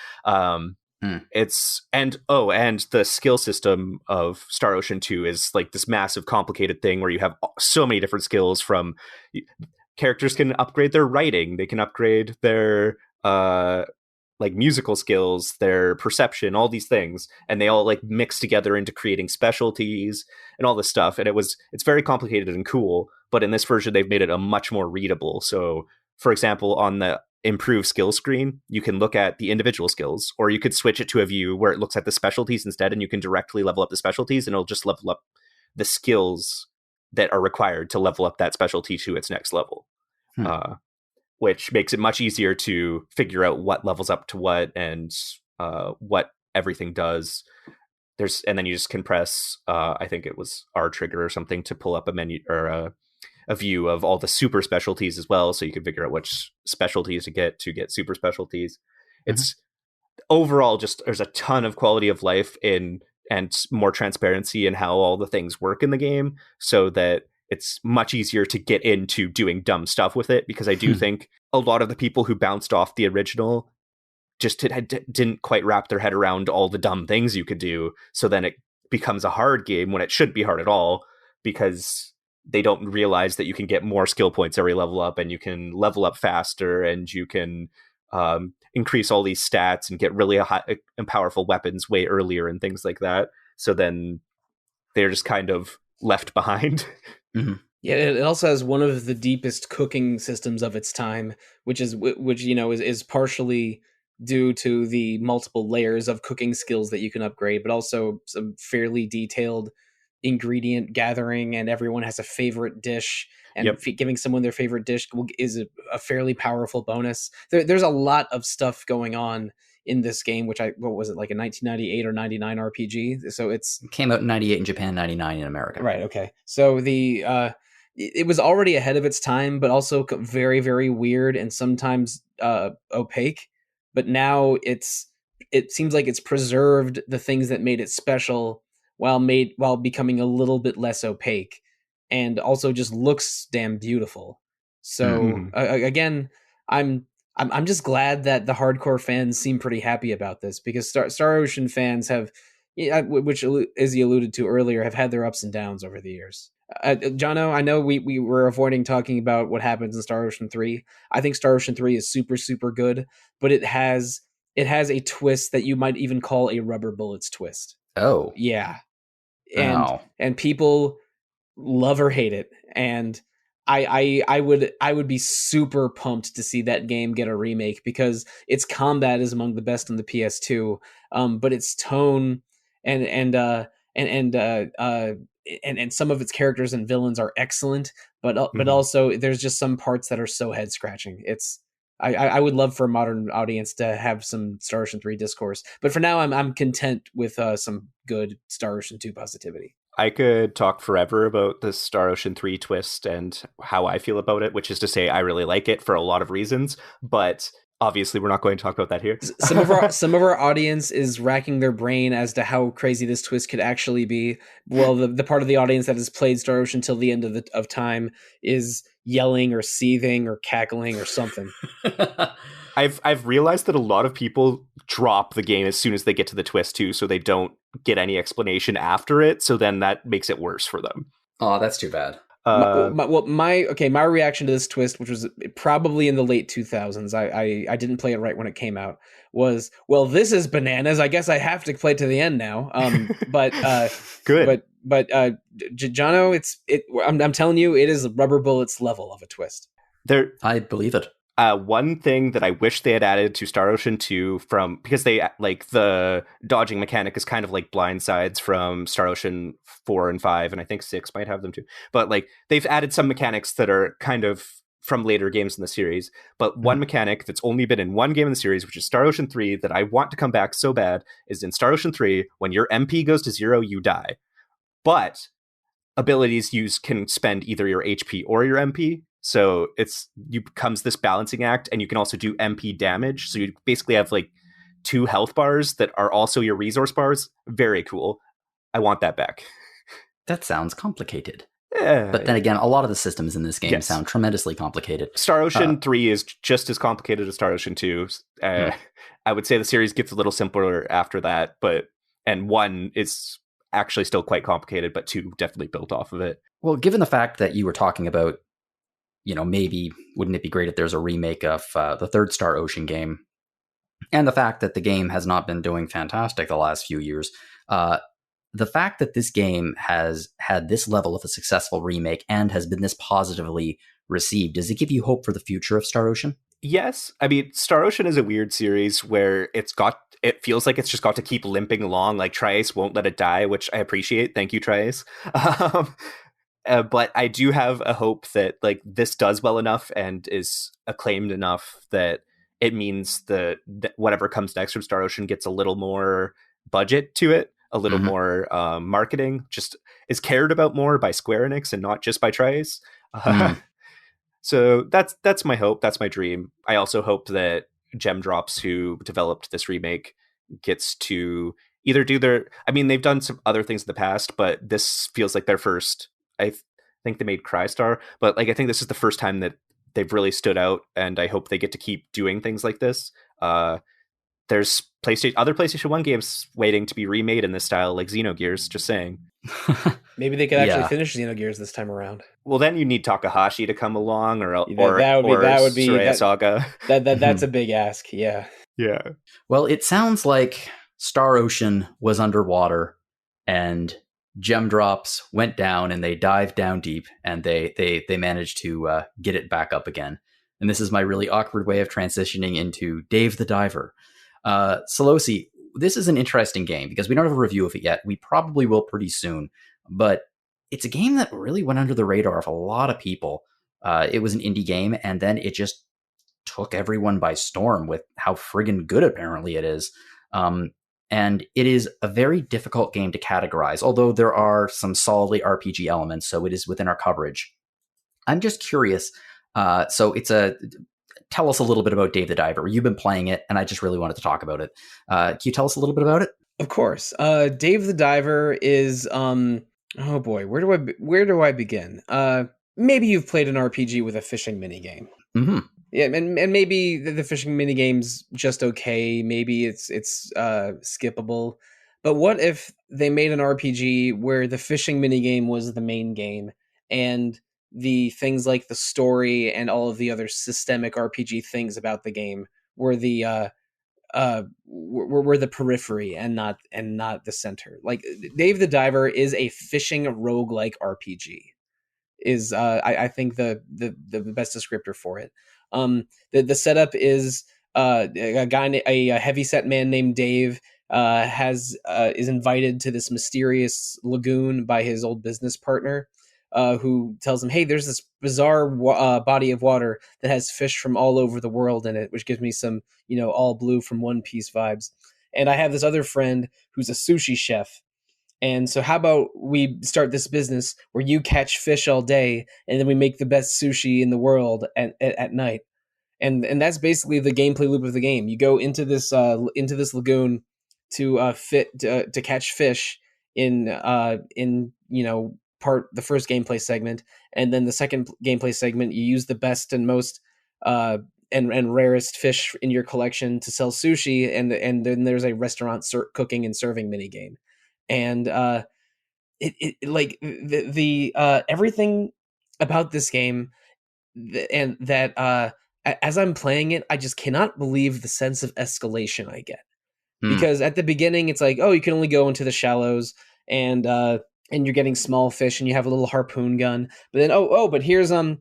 It's and the skill system of Star Ocean 2 is like this massive complicated thing where you have so many different skills. From characters can upgrade their writing, they can upgrade their like musical skills, their perception, all these things, and they all like mix together into creating specialties and all this stuff. And it's very complicated and cool, but in this version they've made it a much more readable. So for example, on the improved skill screen, you can look at the individual skills, or you could switch it to a view where it looks at the specialties instead, and you can directly level up the specialties, and it'll just level up the skills that are required to level up that specialty to its next level. Which makes it much easier to figure out what levels up to what, and what everything does. And then you just can press, I think it was R trigger or something, to pull up a menu or a view of all the super specialties as well. So you can figure out which specialties to get super specialties. It's overall just, there's a ton of quality of life and more transparency in how all the things work in the game, so that it's much easier to get into doing dumb stuff with it. Because I do think a lot of the people who bounced off the original didn't quite wrap their head around all the dumb things you could do. So then it becomes a hard game when it shouldn't be hard at all, because they don't realize that you can get more skill points every level up, and you can level up faster, and you can increase all these stats and get really high and powerful weapons way earlier and things like that. So then they're just kind of left behind. Mm-hmm. Yeah, it also has one of the deepest cooking systems of its time, which is partially due to the multiple layers of cooking skills that you can upgrade, but also some fairly detailed ingredient gathering, and everyone has a favorite dish, and Yep. giving someone their favorite dish is a fairly powerful bonus. There's a lot of stuff going on in this game, what was it, like a 1998 or 99 RPG? So it came out in 98 in Japan, 99 in America. Right. Okay. So it was already ahead of its time, but also very, very weird and sometimes opaque. But now it seems like it's preserved the things that made it special while becoming a little bit less opaque, and also just looks damn beautiful. So again, I'm just glad that the hardcore fans seem pretty happy about this, because Star Ocean fans have, which Izzy alluded to earlier, have had their ups and downs over the years. Jono, I know we were avoiding talking about what happens in Star Ocean 3. I think Star Ocean 3 is super, super good, but it has a twist that you might even call a rubber bullets twist. Oh. Yeah. And people love or hate it. And I would be super pumped to see that game get a remake, because its combat is among the best on the PS2. But its tone and some of its characters and villains are excellent, but also there's just some parts that are so head scratching. I would love for a modern audience to have some Star Ocean 3 discourse, but for now I'm content with some good Star Ocean 2 positivity. I could talk forever about the Star Ocean 3 twist and how I feel about it, which is to say I really like it for a lot of reasons, but obviously we're not going to talk about that here. Some of our audience is racking their brain as to how crazy this twist could actually be. Well, the part of the audience that has played Star Ocean till the end of time is yelling or seething or cackling or something. I've realized that a lot of people drop the game as soon as they get to the twist too, so they don't get any explanation after it. So then that makes it worse for them. Oh, that's too bad. My reaction to this twist, which was probably in the late 2000s, I didn't play it right when it came out, was, well, this is bananas. I guess I have to play to the end now. But good. But Jono, I'm telling you, it is rubber bullets level of a twist. I believe it. One thing that I wish they had added to Star Ocean 2 because they like the dodging mechanic is kind of like blind sides from Star Ocean 4 and 5, and I think 6 might have them too. But like they've added some mechanics that are kind of from later games in the series. But one mechanic that's only been in one game in the series, which is Star Ocean 3, that I want to come back so bad, is in Star Ocean 3, when your MP goes to 0, you die. But abilities used can spend either your HP or your MP. So you becomes this balancing act, and you can also do MP damage. So you basically have like 2 health bars that are also your resource bars. Very cool. I want that back. That sounds complicated. But then again, a lot of the systems in this game sound tremendously complicated. Star Ocean 3 is just as complicated as Star Ocean 2. I would say the series gets a little simpler after that, and 1 is actually still quite complicated, but 2 definitely built off of it. Well, given the fact that you were talking about, maybe wouldn't it be great if there's a remake of the third Star Ocean game, and the fact that the game has not been doing fantastic the last few years, the fact that this game has had this level of a successful remake and has been this positively received, does it give you hope for the future of Star Ocean? Yes. I mean, Star Ocean is a weird series where it feels like it's just got to keep limping along. Like Triace won't let it die, which I appreciate. Thank you, Triace. But I do have a hope that like this does well enough and is acclaimed enough that it means that whatever comes next from Star Ocean gets a little more budget to it, a little more marketing, just is cared about more by Square Enix and not just by Triace. So that's my hope. That's my dream. I also hope that Gemdrops, who developed this remake, gets to either do they've done some other things in the past, but this feels like their first. I think they made Crystar, but like I think this is the first time that they've really stood out, and I hope they get to keep doing things like this. There's other PlayStation 1 games waiting to be remade in this style, like Xenogears, just saying. Maybe they could actually finish Xenogears this time around. Well, then you need Takahashi to come along, or Soraya Saga. That's a big ask. Yeah. Yeah. Well, it sounds like Star Ocean was underwater and gem drops went down and they dived down deep and they managed to get it back up again. And this is my really awkward way of transitioning into Dave the Diver. Sollosi, this is an interesting game because we don't have a review of it yet. We probably will pretty soon, but it's a game that really went under the radar of a lot of people. It was an indie game, and then it just took everyone by storm with how friggin' good apparently it is. And it is a very difficult game to categorize, although there are some solidly RPG elements, so it is within our coverage. I'm just curious. Tell us a little bit about Dave the Diver. You've been playing it, and I just really wanted to talk about it. Can you tell us a little bit about it? Of course. Dave the Diver is oh boy, where do I begin? Maybe you've played an RPG with a fishing minigame. Mm-hmm. Yeah, and maybe the fishing minigame's just okay. Maybe it's skippable. But what if they made an RPG where the fishing minigame was the main game, and the things like the story and all of the other systemic RPG things about the game were the were the periphery and not the center. Like Dave the Diver is a fishing roguelike RPG. Is I think the best descriptor for it. The setup is a heavyset man named Dave is invited to this mysterious lagoon by his old business partner, who tells him, "Hey, there's this bizarre body of water that has fish from all over the world in it," which gives me some, all blue from One Piece vibes. And I have this other friend who's a sushi chef. And so how about we start this business where you catch fish all day and then we make the best sushi in the world at night. And that's basically the gameplay loop of the game. You go into this lagoon to catch fish in the first gameplay segment, and then the second gameplay segment you use the best and most and rarest fish in your collection to sell sushi, and then there's a restaurant cooking and serving mini game. And everything about this game, and that as I'm playing it, I just cannot believe the sense of escalation I get. Because at the beginning, it's like, oh, you can only go into the shallows, and you're getting small fish, and you have a little harpoon gun. But then here's some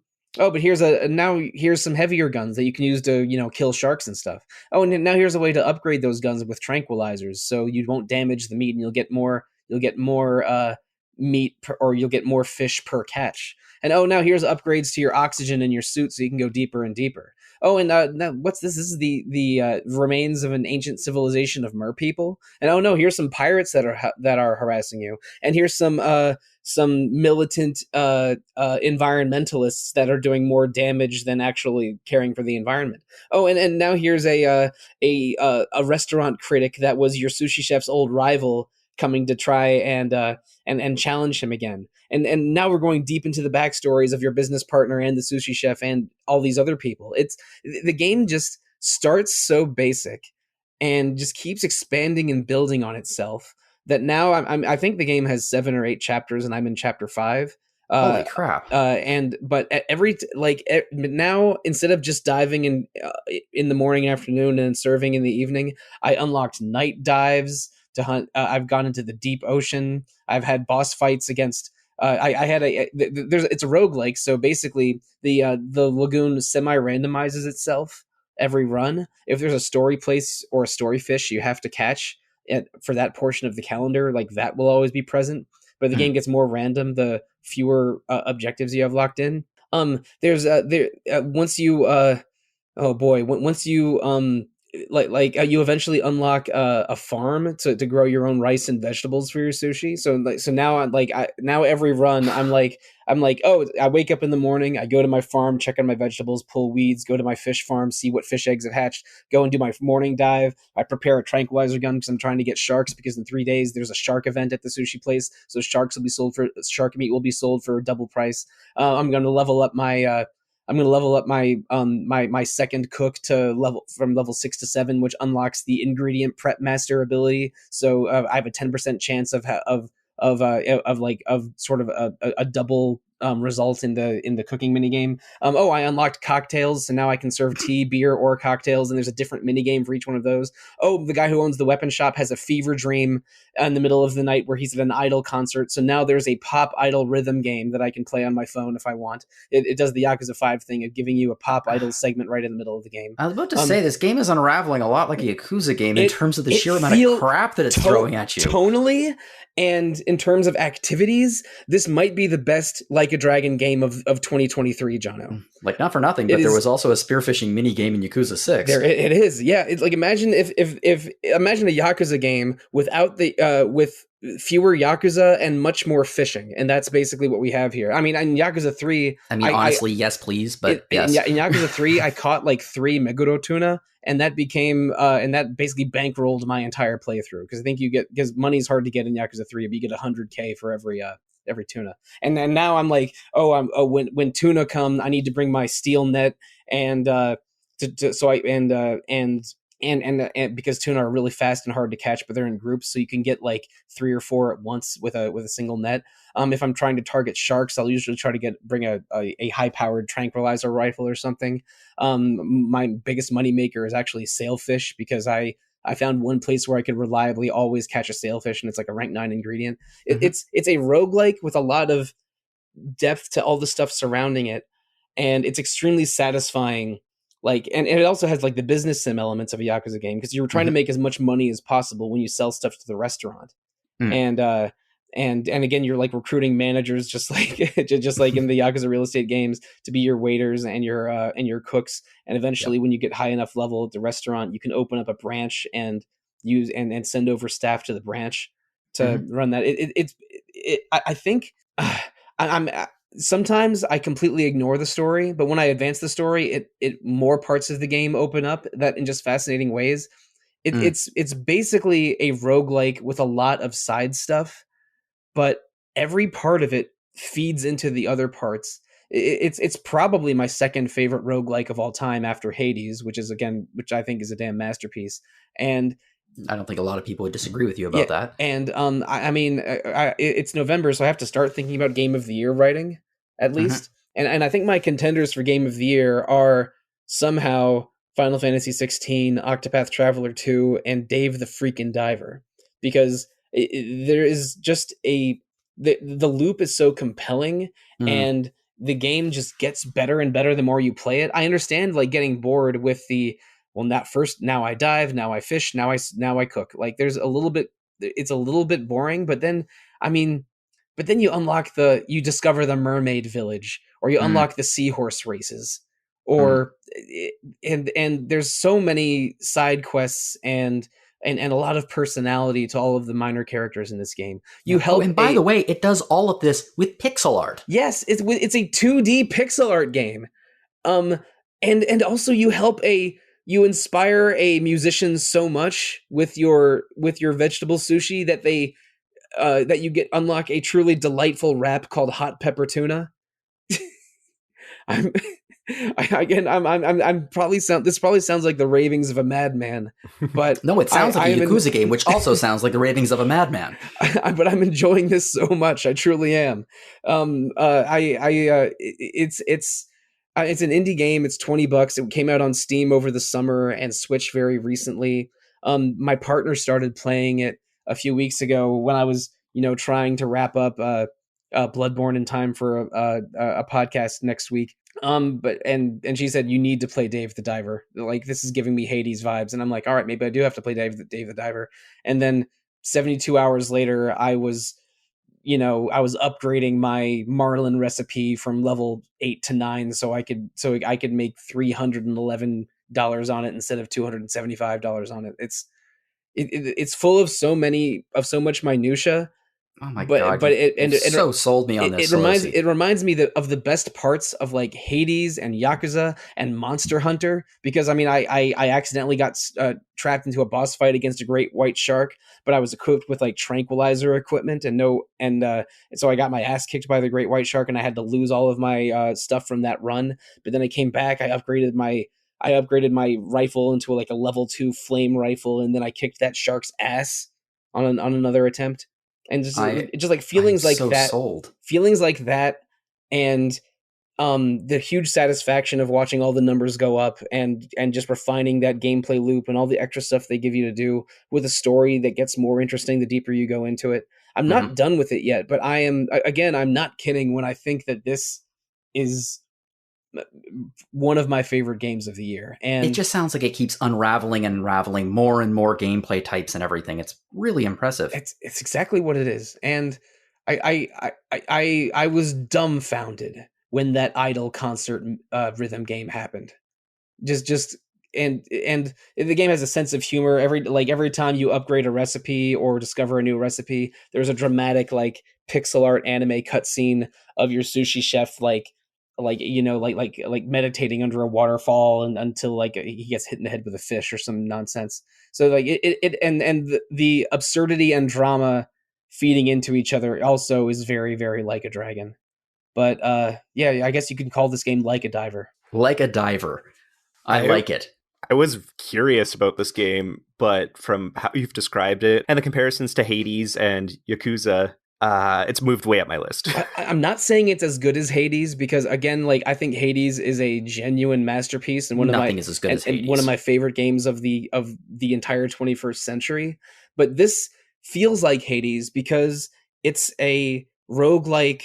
heavier guns that you can use to kill sharks and stuff. Oh, and now here's a way to upgrade those guns with tranquilizers, so you won't damage the meat, and you'll get more meat or you'll get more fish per catch. And now here's upgrades to your oxygen in your suit, so you can go deeper and deeper. Oh, and now what's this? This is the remains of an ancient civilization of mer people. And no, here's some pirates that are harassing you. And here's some militant environmentalists that are doing more damage than actually caring for the environment. Oh, and now here's a restaurant critic that was your sushi chef's old rival coming to try and challenge him again. And now we're going deep into the backstories of your business partner and the sushi chef and all these other people. The game just starts so basic and just keeps expanding and building on itself that now I think the game has 7 or 8 chapters and I'm in chapter 5. Holy crap! Now instead of just diving in the morning, afternoon, and serving in the evening, I unlocked night dives to hunt. I've gone into the deep ocean. I've had boss fights against. It's a roguelike, so basically the lagoon semi-randomizes itself every run. If there's a story place or a story fish you have to catch for that portion of the calendar, like that will always be present. But the game gets more random the fewer objectives you have locked in. Once you you eventually unlock a farm to grow your own rice and vegetables for your sushi. So now now every run I'm like, oh, I wake up in the morning, I go to my farm, check on my vegetables, pull weeds, go to my fish farm, see what fish eggs have hatched, go and do my morning dive. I prepare a tranquilizer gun because I'm trying to get sharks, because in 3 days there's a shark event at the sushi place. So shark meat will be sold for double price. I'm going to level up my I'm gonna level up my second cook to level 6 to 7, which unlocks the ingredient prep master ability. So I have a 10% chance of sort of a double result in the cooking minigame. I unlocked cocktails, so now I can serve tea, beer, or cocktails, and there's a different minigame for each one of those. Oh, the guy who owns the weapon shop has a fever dream in the middle of the night where he's at an idol concert, so now there's a pop idol rhythm game that I can play on my phone if I want. It does the Yakuza 5 thing of giving you a pop idol segment right in the middle of the game. I was about to say, this game is unraveling a lot like a Yakuza game in terms of the sheer amount of crap that it's throwing at you. Tonally, and in terms of activities, this might be the best Like a Dragon game of 2023, Jono. Like, not for nothing, but there was also a spearfishing mini game in Yakuza 6. There it is. Yeah, it's like, imagine if imagine a Yakuza game without the with fewer Yakuza and much more fishing, and that's basically what we have here. I mean, in Yakuza 3, honestly, yes, please, but yes. In Yakuza 3, I caught like 3 Meguro tuna, and that became and that basically bankrolled my entire playthrough, because I think because money's hard to get in Yakuza 3, but you get 100K for every tuna. And then now I'm like, when tuna come, I need to bring my steel net and because tuna are really fast and hard to catch, but they're in groups, so you can get like 3 or 4 at once with a single net. If I'm trying to target sharks, I'll usually try to bring a high powered tranquilizer rifle or something. My biggest money maker is actually sailfish, because I found one place where I could reliably always catch a sailfish, and it's like a rank 9 ingredient. It's a roguelike with a lot of depth to all the stuff surrounding it, and it's extremely satisfying. Like, and it also has like the business sim elements of a Yakuza game, because you're trying to make as much money as possible when you sell stuff to the restaurant. And again, you're like recruiting managers, just like just like in the Yakuza real estate games, to be your waiters and your cooks. And eventually, when you get high enough level at the restaurant, you can open up a branch and use and send over staff to the branch to run that. I think I'm sometimes I completely ignore the story, but when I advance the story, it more parts of the game open up that in just fascinating ways. It's basically a roguelike with a lot of side stuff, but every part of it feeds into the other parts. It's probably my second favorite roguelike of all time after Hades, which I think is a damn masterpiece. And I don't think a lot of people would disagree with you about that. And I mean, it's November, so I have to start thinking about Game of the Year writing, at least. And I think my contenders for Game of the Year are somehow Final Fantasy 16, Octopath Traveler 2, and Dave the Freaking Diver, because there is just the loop is so compelling, and the game just gets better and better the more you play it. I understand like getting bored with now I dive, now I fish, now I cook. Like, it's a little bit boring, but then you discover the mermaid village, or you unlock the seahorse races, or and there's so many side quests and a lot of personality to all of the minor characters in this game. And by the way, it does all of this with pixel art. Yes, it's a 2D pixel art game. And also you inspire a musician so much with your vegetable sushi that that you unlock a truly delightful rap called Hot Pepper Tuna. This probably sounds like the ravings of a madman, but no, it sounds like a Yakuza game, which also sounds like the ravings of a madman. But I'm enjoying this so much. I truly am. It's an indie game. It's $20. It came out on Steam over the summer and Switch very recently. My partner started playing it a few weeks ago when I was, trying to wrap up Bloodborne in time for a podcast next week. But she said, you need to play Dave the Diver. Like, this is giving me Hades vibes. And I'm like, all right, maybe I do have to play Dave the Diver. And then 72 hours later, I was upgrading my Marlin recipe from level 8 to 9 so I could make $311 on it instead of $275 on it. It's full of so much minutia Oh my but god, but you've so sold me on this, Sollosi. it reminds me of the best parts of like Hades and Yakuza and Monster Hunter, because I mean I accidentally got trapped into a boss fight against a great white shark, but I was equipped with like tranquilizer equipment and no and so I got my ass kicked by the great white shark and I had to lose all of my stuff from that run. But then I came back, I upgraded my rifle into like a level 2 flame rifle, and then I kicked that shark's ass on another attempt. And I just like I'm so sold. feelings like that, and the huge satisfaction of watching all the numbers go up, and just refining that gameplay loop and all the extra stuff they give you to do with a story that gets more interesting the deeper you go into it. I'm not Hmm. done with it yet, but I am, again, I'm not kidding when I think that this is one of my favorite games of the year. It And just sounds like it keeps unraveling and unraveling more and more gameplay types and everything. It's really impressive. it's exactly what it is. And I was dumbfounded when that idol concert rhythm game happened. Just and the game has a sense of humor. Every time you upgrade a recipe or discover a new recipe, there's a dramatic like pixel art anime cutscene of your sushi chef like meditating under a waterfall and until like he gets hit in the head with a fish or some nonsense. So like it and the absurdity and drama feeding into each other also is very, very like a dragon. But yeah, I guess you can call this game like a diver. Like a diver. I I like it. I was curious about this game, but from how you've described it and the comparisons to Hades and Yakuza, it's moved way up my list. I'm not saying it's as good as Hades, because again, like I think Hades is a genuine masterpiece and Nothing is as good as and one of Hades. my favorite games of the entire 21st century. But this feels like Hades because it's a roguelike.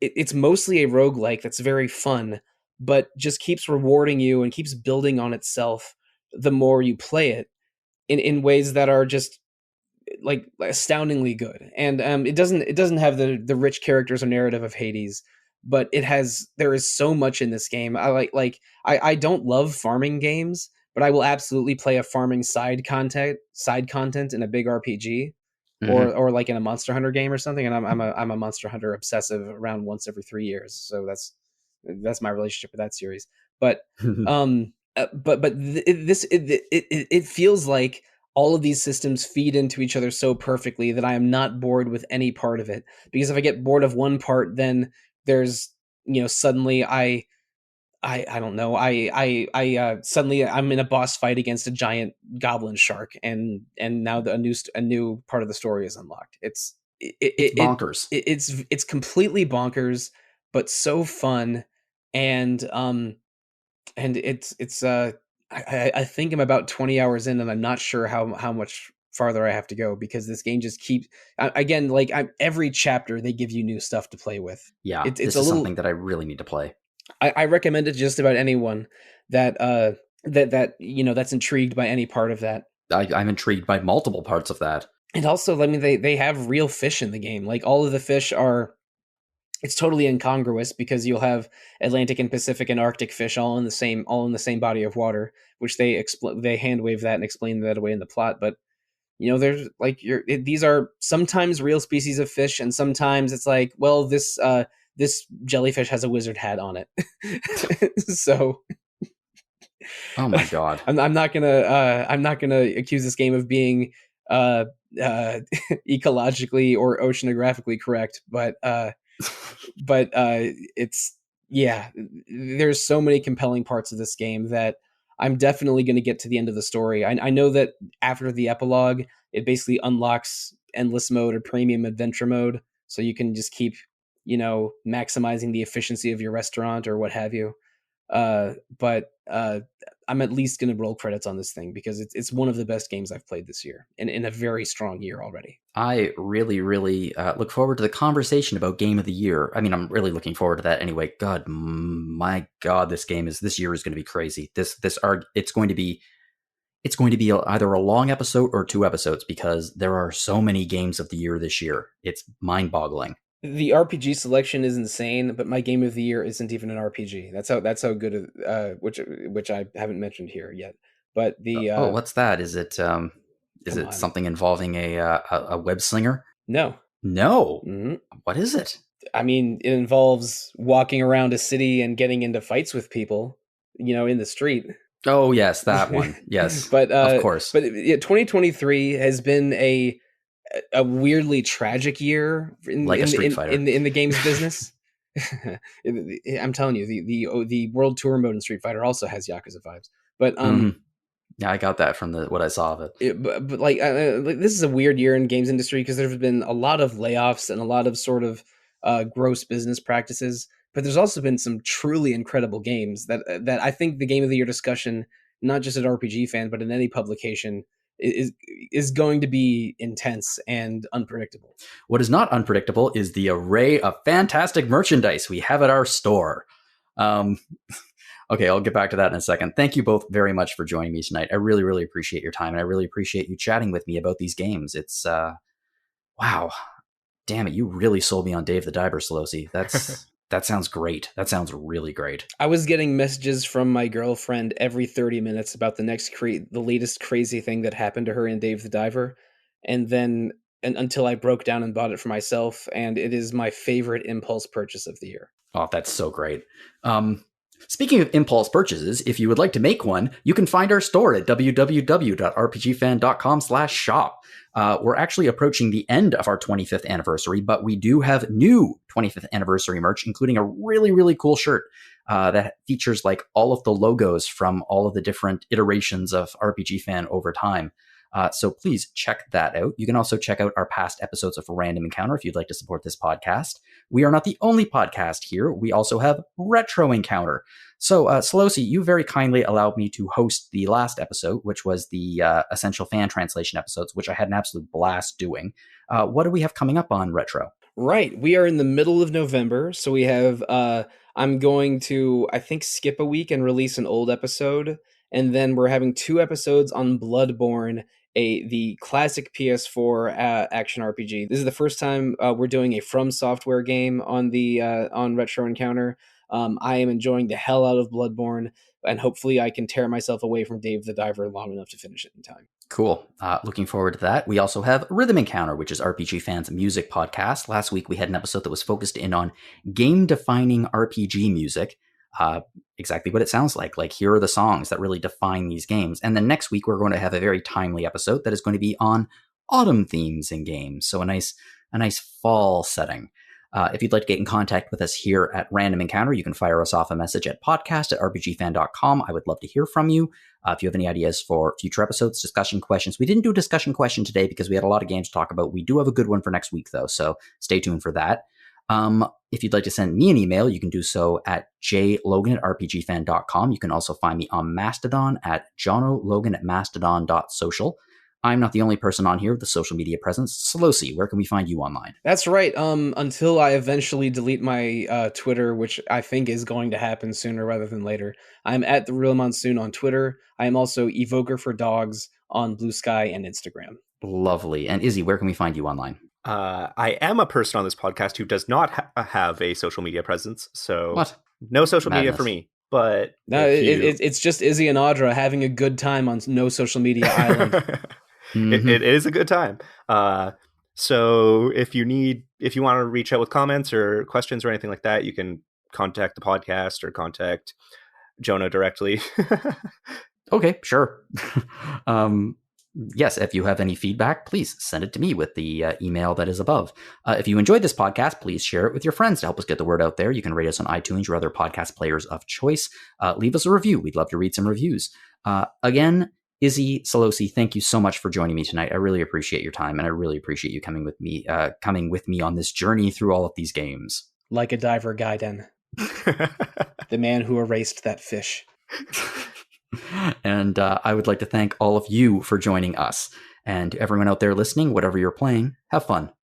It's mostly a roguelike that's very fun, but just keeps rewarding you and keeps building on itself the more you play it in ways that are just like astoundingly good. And it doesn't have the rich characters or narrative of Hades, but there is so much in this game. I don't love farming games, but I will absolutely play a farming side content in a big RPG, Hmm. or like in a Monster Hunter game or something. And I'm a Monster Hunter obsessive around once every 3 years, so that's my relationship with that series. But it feels like all of these systems feed into each other so perfectly that I am not bored with any part of it. Because if I get bored of one part, then there's suddenly I don't know, suddenly I'm in a boss fight against a giant goblin shark, and now a new part of the story is unlocked. It's bonkers. It's completely bonkers, but so fun. And I think I'm about 20 hours in, and I'm not sure how much farther I have to go, because this game just keeps again, like every chapter they give you new stuff to play with. Yeah, It's this a is little. something that I really need to play. I recommend it to just about anyone that that's intrigued by any part of that. I'm intrigued by multiple parts of that. And also, I mean, they have real fish in the game. Like all of the fish are. It's totally incongruous because you'll have Atlantic and Pacific and Arctic fish all in the same body of water, which they hand wave that and explain that away in the plot. But there's like these are sometimes real species of fish, and sometimes it's like, well, this jellyfish has a wizard hat on it. So Oh my god. I'm not gonna accuse this game of being uh, uh, ecologically or oceanographically correct, but it's yeah. There's so many compelling parts of this game that I'm definitely going to get to the end of the story. I know that after the epilogue, it basically unlocks endless mode or premium adventure mode, so you can just keep maximizing the efficiency of your restaurant or what have you. But I'm at least going to roll credits on this thing because it's one of the best games I've played this year, and in a very strong year already. I really, really look forward to the conversation about Game of the Year. I mean, I'm really looking forward to that anyway. God, my God, this year is going to be crazy. It's going to be either a long episode or 2 episodes because there are so many games of the year this year. It's mind-boggling. The RPG selection is insane, but my game of the year isn't even an RPG. That's how good, which I haven't mentioned here yet. But What's that? Is it come on, something involving a web slinger? no, No. Mhm. What is it? I mean, it involves walking around a city and getting into fights with people, in the street. Oh, yes, that one. Yes, but of course. 2023 has been a weirdly tragic year Like a Street Fighter. in the games business. I'm telling you, the World Tour mode in Street Fighter also has Yakuza vibes. But Yeah, I got that from what I saw of it. but like this is a weird year in games industry because there's been a lot of layoffs and a lot of sort of gross business practices. But there's also been some truly incredible games that I think the Game of the Year discussion, not just at RPG Fan, but in any publication, is going to be intense and unpredictable. What is not unpredictable is the array of fantastic merchandise we have at our store. Okay, I'll get back to that in a second. Thank you both very much for joining me tonight. I really, really appreciate your time, and I really appreciate you chatting with me about these games. It's, wow. Damn it, you really sold me on Dave the Diver, Sollosi. That sounds great. That sounds really great. I was getting messages from my girlfriend every 30 minutes about the latest crazy thing that happened to her in Dave the Diver, and then until I broke down and bought it for myself, and it is my favorite impulse purchase of the year. Oh, that's so great. Speaking of impulse purchases, if you would like to make one, you can find our store at www.rpgfan.com/shop. We're actually approaching the end of our 25th anniversary, but we do have new 25th anniversary merch, including a really, really cool shirt that features like all of the logos from all of the different iterations of RPG Fan over time. So please check that out. You can also check out our past episodes of Random Encounter if you'd like to support this podcast. We are not the only podcast here. We also have Retro Encounter. So, Sollosi, you very kindly allowed me to host the last episode, which was the Essential Fan Translation episodes, which I had an absolute blast doing. What do we have coming up on Retro? Right. We are in the middle of November, so we have I'm going to, I think, skip a week and release an old episode, and then we're having 2 episodes on Bloodborne, the classic PS4 action RPG. This is the first time we're doing a From Software game on Retro Encounter. I am enjoying the hell out of Bloodborne, and hopefully I can tear myself away from Dave the Diver long enough to finish it in time. Cool. Looking forward to that. We also have Rhythm Encounter, which is RPG Fan's music podcast. Last week, we had an episode that was focused in on game-defining RPG music. Exactly what it sounds like. Like, here are the songs that really define these games. And then next week, we're going to have a very timely episode that is going to be on autumn themes in games. So a nice fall setting. If you'd like to get in contact with us here at Random Encounter, you can fire us off a message at podcast@rpgfan.com. I would love to hear from you. If you have any ideas for future episodes, discussion questions. We didn't do a discussion question today because we had a lot of games to talk about. We do have a good one for next week, though, so stay tuned for that. If you'd like to send me an email, you can do so at jlogan@rpgfan.com. You can also find me on Mastodon at jonologan@mastodon.social. I'm not the only person on here with the social media presence. Sollosi, where can we find you online? That's right. Until I eventually delete my Twitter, which I think is going to happen sooner rather than later. I'm at The Real Monsoon on Twitter. I am also Evoker for Dogs on Blue Sky and Instagram. Lovely. And Izzy, where can we find you online? I am a person on this podcast who does not have a social media presence. So What? No social Madness. media for me. But no, it's just Izzy and Audra having a good time on no social media island. Mm-hmm. It is a good time. So if you want to reach out with comments or questions or anything like that, you can contact the podcast or contact Jono directly. Okay, sure. Yes, if you have any feedback, please send it to me with the email that is above. If you enjoyed this podcast, please share it with your friends to help us get the word out there. You can rate us on iTunes or other podcast players of choice. Leave us a review. We'd love to read some reviews. Again, Izzy, Sollosi, thank you so much for joining me tonight. I really appreciate your time, and I really appreciate you coming with me on this journey through all of these games. Like a diver Gaiden. The man who erased that fish. And I would like to thank all of you for joining us. And to everyone out there listening, whatever you're playing, have fun.